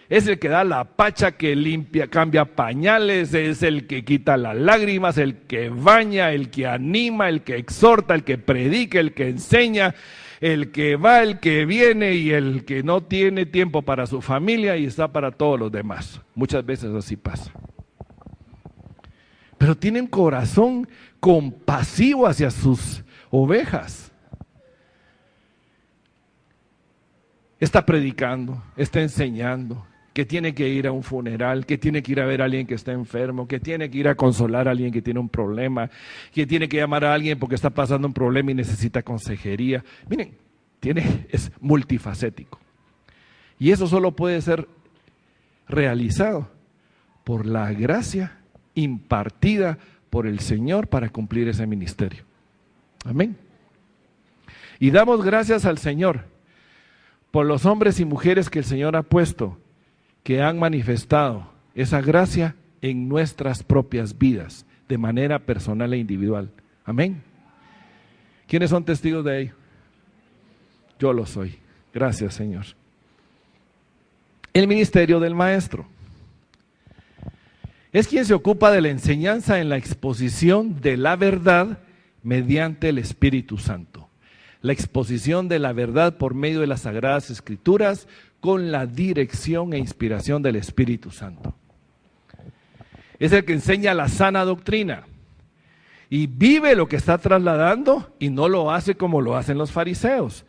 Es el que da la pacha, que limpia, cambia pañales, es el que quita las lágrimas, el que baña, el que anima, el que exhorta, el que predica, el que enseña, el que va, el que viene y el que no tiene tiempo para su familia y está para todos los demás. Muchas veces así pasa. Pero tienen corazón compasivo hacia sus ovejas. Está predicando, está enseñando, que tiene que ir a un funeral, que tiene que ir a ver a alguien que está enfermo, que tiene que ir a consolar a alguien que tiene un problema, que tiene que llamar a alguien porque está pasando un problema y necesita consejería. Miren, es multifacético. Y eso solo puede ser realizado por la gracia impartida por el Señor para cumplir ese ministerio. Amén. Y damos gracias al Señor por los hombres y mujeres que el Señor ha puesto, que han manifestado esa gracia en nuestras propias vidas, de manera personal e individual. Amén. ¿Quiénes son testigos de ello? Yo lo soy. Gracias, Señor. El ministerio del maestro es quien se ocupa de la enseñanza en la exposición de la verdad mediante el Espíritu Santo. La exposición de la verdad por medio de las Sagradas Escrituras con la dirección e inspiración del Espíritu Santo. Es el que enseña la sana doctrina y vive lo que está trasladando y no lo hace como lo hacen los fariseos.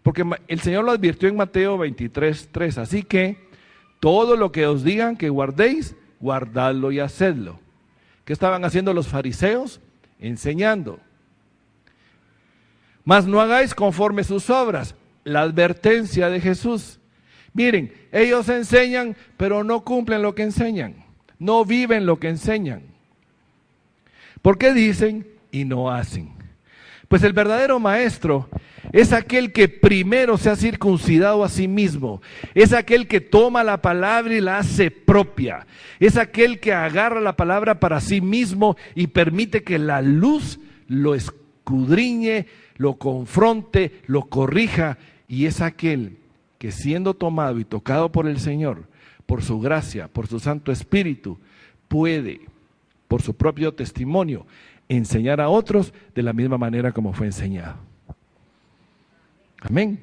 Porque el Señor lo advirtió en Mateo 23:3. Así que todo lo que os digan que guardéis, guardadlo y hacedlo. ¿Qué estaban haciendo los fariseos? Enseñando. Mas no hagáis conforme sus obras. La advertencia de Jesús. Miren, ellos enseñan, pero no cumplen lo que enseñan. No viven lo que enseñan. ¿Por qué dicen y no hacen? Pues el verdadero maestro es aquel que primero se ha circuncidado a sí mismo, es aquel que toma la palabra y la hace propia, es aquel que agarra la palabra para sí mismo y permite que la luz lo escudriñe, lo confronte, lo corrija, y es aquel que siendo tomado y tocado por el Señor, por su gracia, por su Santo Espíritu, puede, por su propio testimonio, enseñar a otros de la misma manera como fue enseñado. Amén.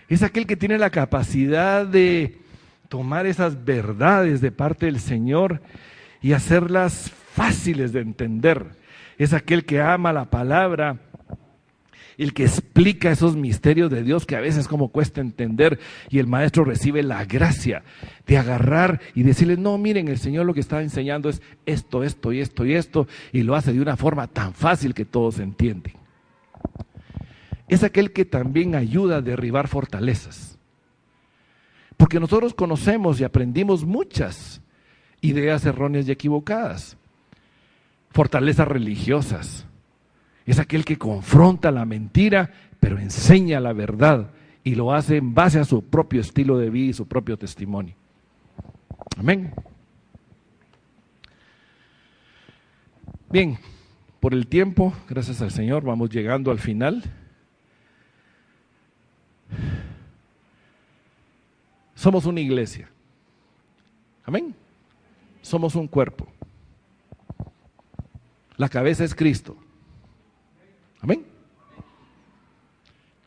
Es aquel que tiene la capacidad de tomar esas verdades de parte del Señor y hacerlas fáciles de entender. Es aquel que ama la palabra, el que explica esos misterios de Dios que a veces como cuesta entender, y el maestro recibe la gracia de agarrar y decirle, no, miren, el Señor lo que está enseñando es esto, esto y esto y esto, y lo hace de una forma tan fácil que todos entienden. Es aquel que también ayuda a derribar fortalezas, porque nosotros conocemos y aprendimos muchas ideas erróneas y equivocadas, fortalezas religiosas. Es aquel que confronta la mentira, pero enseña la verdad y lo hace en base a su propio estilo de vida y su propio testimonio. Amén. Bien, por el tiempo, gracias al Señor, vamos llegando al final. Somos una iglesia. Amén. Somos un cuerpo. La cabeza es Cristo. Amén.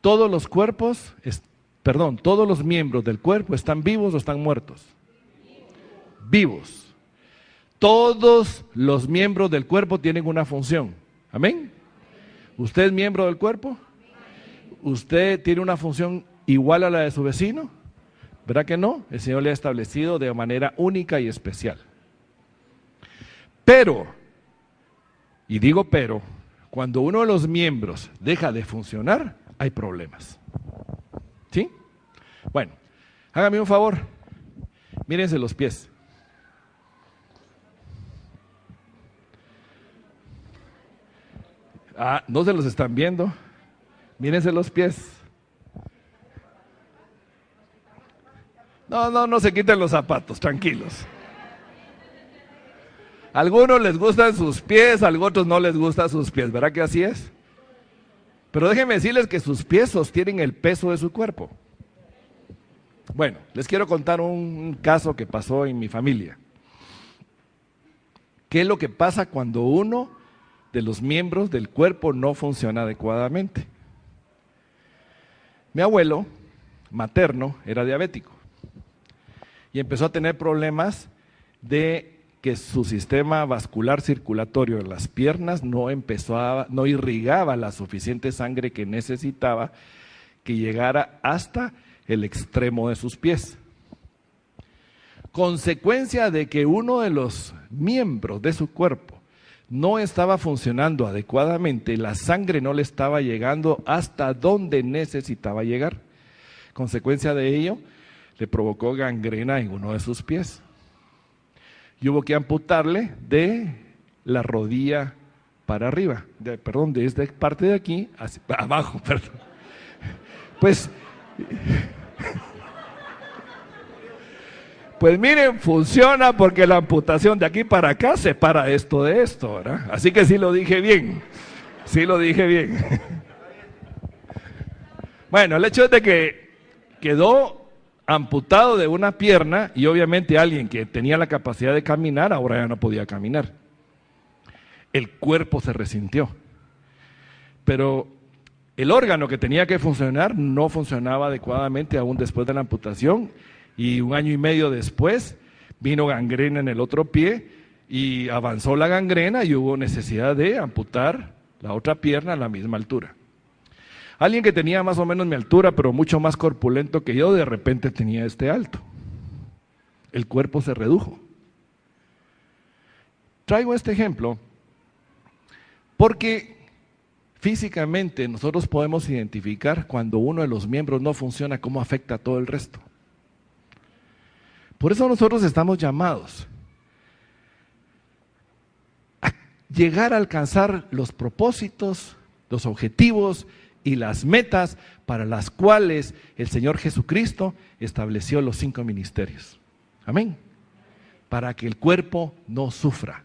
Todos los cuerpos, todos los miembros del cuerpo están vivos o están muertos. Vivos. Todos los miembros del cuerpo tienen una función. Amén. ¿Usted es miembro del cuerpo? ¿Usted tiene una función igual a la de su vecino? ¿Verdad que no? El Señor le ha establecido de manera única y especial. Pero, y digo pero, cuando uno de los miembros deja de funcionar, hay problemas. ¿Sí? Bueno, hágame un favor, mírense los pies. ¿No se los están viendo? Mírense los pies. No se quiten los zapatos, tranquilos. A algunos les gustan sus pies, a otros no les gustan sus pies, ¿verdad que así es? Pero déjenme decirles que sus pies sostienen el peso de su cuerpo. Bueno, les quiero contar un caso que pasó en mi familia. ¿Qué es lo que pasa cuando uno de los miembros del cuerpo no funciona adecuadamente? Mi abuelo materno era diabético y empezó a tener problemas de que su sistema vascular circulatorio en las piernas no irrigaba la suficiente sangre que necesitaba que llegara hasta el extremo de sus pies. Consecuencia de que uno de los miembros de su cuerpo no estaba funcionando adecuadamente, la sangre no le estaba llegando hasta donde necesitaba llegar. Consecuencia de ello, le provocó gangrena en uno de sus pies. Y hubo que amputarle de la rodilla para arriba, de esta parte de aquí hacia abajo, perdón. Pues miren, funciona porque la amputación de aquí para acá separa esto de esto, ¿verdad? Así que sí lo dije bien, Bueno, el hecho es de que quedó amputado de una pierna y obviamente alguien que tenía la capacidad de caminar ahora ya no podía caminar. El cuerpo se resintió, pero el órgano que tenía que funcionar no funcionaba adecuadamente aún después de la amputación, y 1 año y medio después vino gangrena en el otro pie y avanzó la gangrena y hubo necesidad de amputar la otra pierna a la misma altura. Alguien que tenía más o menos mi altura, pero mucho más corpulento que yo, de repente tenía este alto. El cuerpo se redujo. Traigo este ejemplo porque físicamente nosotros podemos identificar cuando uno de los miembros no funciona, cómo afecta a todo el resto. Por eso nosotros estamos llamados a llegar a alcanzar los propósitos, los objetivos y las metas para las cuales el Señor Jesucristo estableció los 5 ministerios. Amén. Para que el cuerpo no sufra.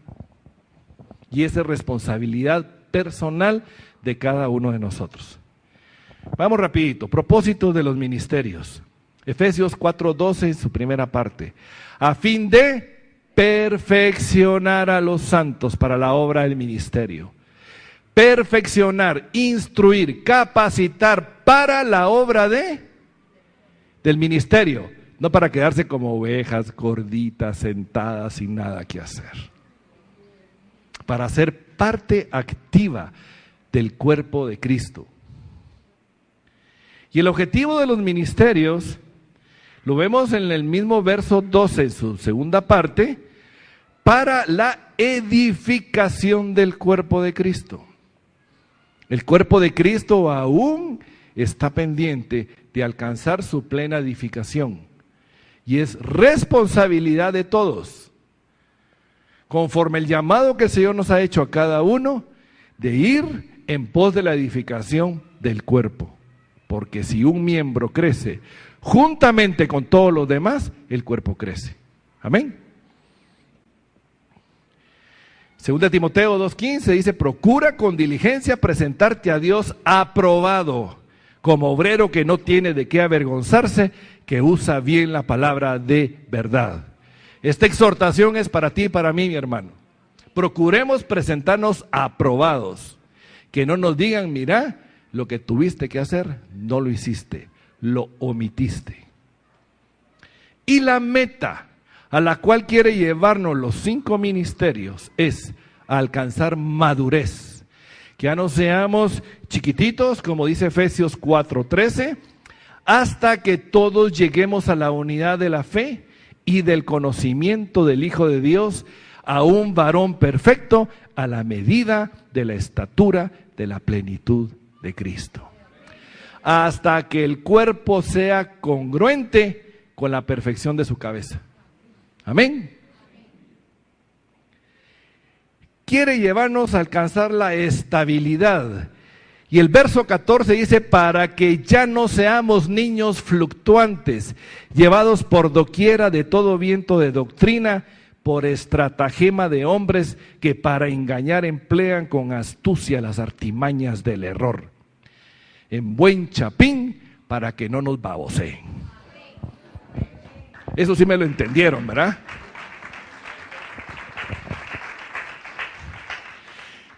Y esa es responsabilidad personal de cada uno de nosotros. Vamos rapidito. Propósitos de los ministerios. Efesios 4:12 en su primera parte. A fin de perfeccionar a los santos para la obra del ministerio. Perfeccionar, instruir, capacitar para la obra del ministerio, no para quedarse como ovejas gorditas, sentadas sin nada que hacer. Para ser parte activa del cuerpo de Cristo. Y el objetivo de los ministerios lo vemos en el mismo verso 12, en su segunda parte, para la edificación del cuerpo de Cristo. El cuerpo de Cristo aún está pendiente de alcanzar su plena edificación. Y es responsabilidad de todos, conforme el llamado que el Señor nos ha hecho a cada uno, de ir en pos de la edificación del cuerpo. Porque si un miembro crece juntamente con todos los demás, el cuerpo crece. Amén. Segunda Timoteo 2:15 dice: procura con diligencia presentarte a Dios aprobado, como obrero que no tiene de qué avergonzarse, que usa bien la palabra de verdad. Esta exhortación es para ti y para mí, mi hermano. Procuremos presentarnos aprobados, que no nos digan: mira, lo que tuviste que hacer, no lo hiciste, lo omitiste. Y la meta a la cual quiere llevarnos los 5 ministerios es alcanzar madurez, que ya no seamos chiquititos, como dice Efesios 4:13, hasta que todos lleguemos a la unidad de la fe y del conocimiento del Hijo de Dios, a un varón perfecto, a la medida de la estatura de la plenitud de Cristo, hasta que el cuerpo sea congruente con la perfección de su cabeza. Amén. Quiere llevarnos a alcanzar la estabilidad. Y el verso 14 dice: para que ya no seamos niños fluctuantes, llevados por doquiera de todo viento de doctrina, por estratagema de hombres que para engañar emplean con astucia las artimañas del error. En buen chapín, para que no nos baboseen. Eso sí me lo entendieron, ¿verdad?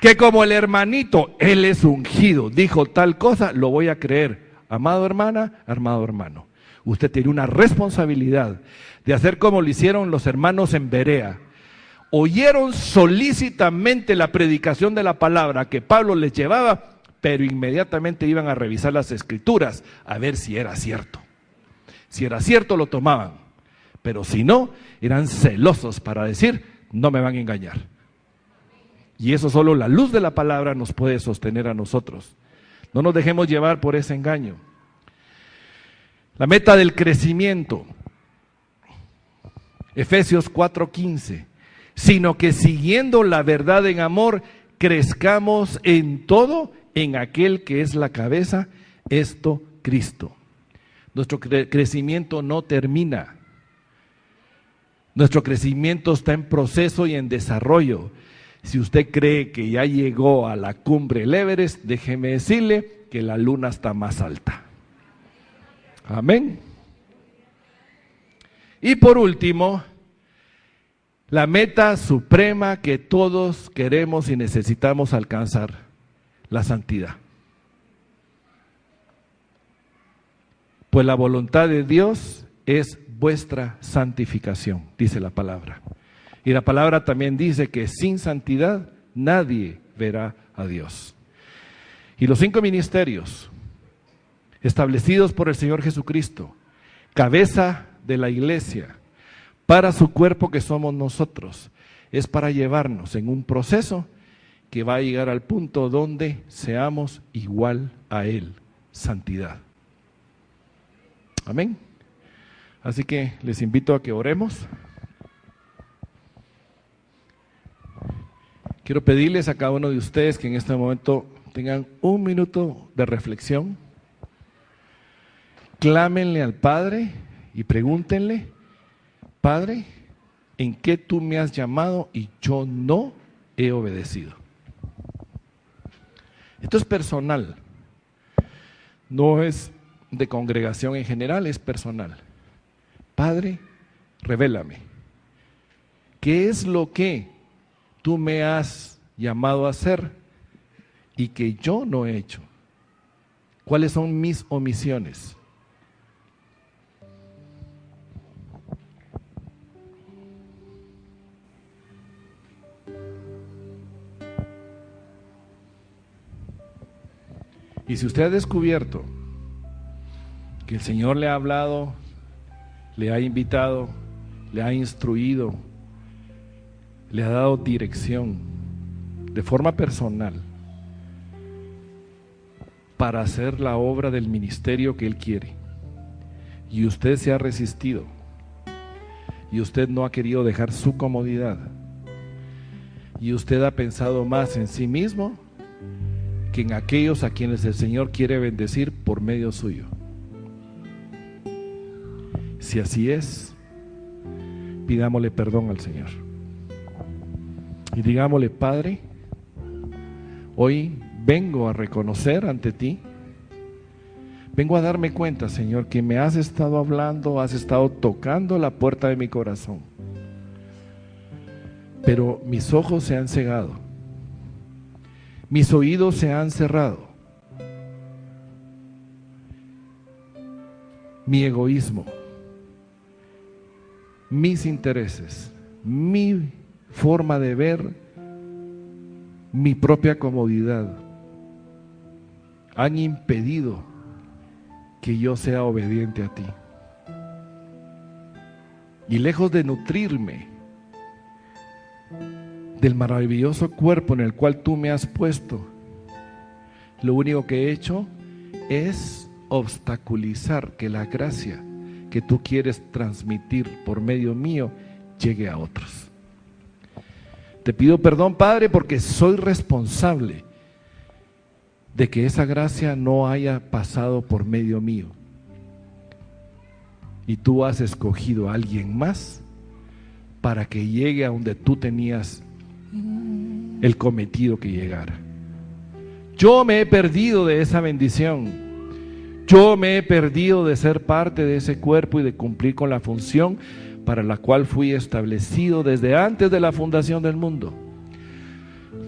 Que como el hermanito, él es ungido, dijo tal cosa, lo voy a creer. Amado hermana, amado hermano, usted tiene una responsabilidad de hacer como lo hicieron los hermanos en Berea. Oyeron solícitamente la predicación de la palabra que Pablo les llevaba, pero inmediatamente iban a revisar las escrituras a ver si era cierto. Si era cierto, lo tomaban. Pero si no, eran celosos para decir: no me van a engañar. Y eso solo la luz de la palabra nos puede sostener a nosotros. No nos dejemos llevar por ese engaño. La meta del crecimiento, Efesios 4:15, sino que siguiendo la verdad en amor, crezcamos en todo en aquel que es la cabeza, esto Cristo. Nuestro crecimiento no termina. Nuestro crecimiento está en proceso y en desarrollo. Si usted cree que ya llegó a la cumbre del Everest, déjeme decirle que la luna está más alta. Amén. Y por último, la meta suprema que todos queremos y necesitamos alcanzar: la santidad. Pues la voluntad de Dios es vuestra santificación, dice la palabra. Y la palabra también dice que sin santidad nadie verá a Dios. Y los 5 ministerios establecidos por el Señor Jesucristo, cabeza de la iglesia, para su cuerpo que somos nosotros, es para llevarnos en un proceso que va a llegar al punto donde seamos igual a Él, santidad. Amén. Así que les invito a que oremos. Quiero pedirles a cada uno de ustedes que en este momento tengan un minuto de reflexión. Clámenle al Padre y pregúntenle: Padre, ¿en qué tú me has llamado y yo no he obedecido? Esto es personal, no es de congregación en general, es personal. Padre, revélame, ¿qué es lo que tú me has llamado a hacer y que yo no he hecho? ¿Cuáles son mis omisiones? Y si usted ha descubierto que el Señor le ha hablado, le ha invitado, le ha instruido, le ha dado dirección de forma personal para hacer la obra del ministerio que Él quiere, y usted se ha resistido, y usted no ha querido dejar su comodidad, y usted ha pensado más en sí mismo que en aquellos a quienes el Señor quiere bendecir por medio suyo. Si así es, pidámosle perdón al Señor. Y digámosle: Padre, hoy vengo a reconocer ante ti, vengo a darme cuenta, Señor, que me has estado hablando, has estado tocando la puerta de mi corazón, pero mis ojos se han cegado, mis oídos se han cerrado, mi egoísmo, mis intereses, mi forma de ver, mi propia comodidad han impedido que yo sea obediente a ti. Y lejos de nutrirme del maravilloso cuerpo en el cual tú me has puesto, lo único que he hecho es obstaculizar que la gracia que tú quieres transmitir por medio mío llegue a otros. Te pido perdón, Padre, porque soy responsable de que esa gracia no haya pasado por medio mío. Y tú has escogido a alguien más para que llegue a donde tú tenías el cometido que llegara. Yo me he perdido de esa bendición. Yo me he perdido de ser parte de ese cuerpo y de cumplir con la función para la cual fui establecido desde antes de la fundación del mundo.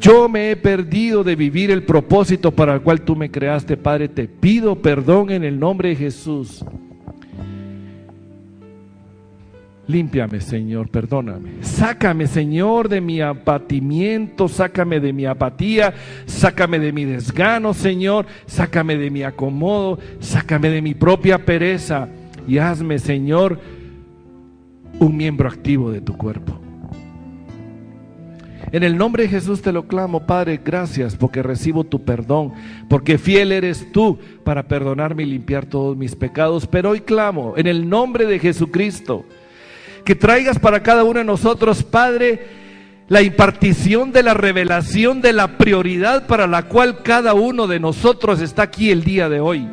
Yo me he perdido de vivir el propósito para el cual tú me creaste, Padre. Te pido perdón en el nombre de Jesús. Límpiame, Señor, perdóname. Sácame, Señor, de mi abatimiento, sácame de mi apatía, sácame de mi desgano, Señor, sácame de mi acomodo, sácame de mi propia pereza y hazme, Señor, un miembro activo de tu cuerpo. En el nombre de Jesús te lo clamo, Padre. Gracias porque recibo tu perdón, porque fiel eres tú para perdonarme y limpiar todos mis pecados. Pero hoy clamo en el nombre de Jesucristo que traigas para cada uno de nosotros, Padre, la impartición de la revelación de la prioridad para la cual cada uno de nosotros está aquí el día de hoy.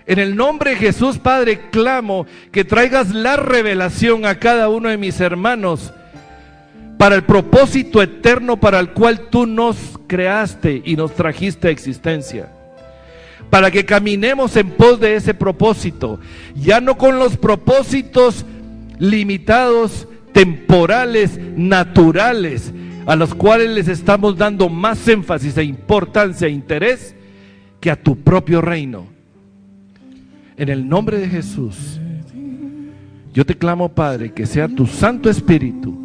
En el nombre de Jesús, Padre, clamo que traigas la revelación a cada uno de mis hermanos para el propósito eterno para el cual tú nos creaste y nos trajiste a existencia. Para que caminemos en pos de ese propósito, ya no con los propósitos limitados, temporales, naturales, a los cuales les estamos dando más énfasis e importancia e interés que a tu propio reino. En el nombre de Jesús, yo te clamo, Padre, que sea tu Santo Espíritu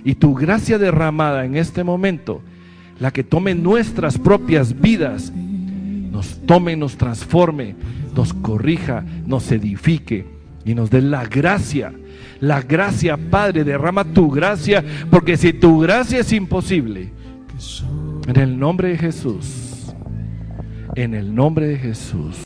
y tu gracia derramada en este momento la que tome nuestras propias vidas, nos tome, nos transforme, nos corrija, nos edifique y nos dé la gracia. La gracia, Padre, derrama tu gracia, porque si tu gracia es imposible, en el nombre de Jesús, en el nombre de Jesús.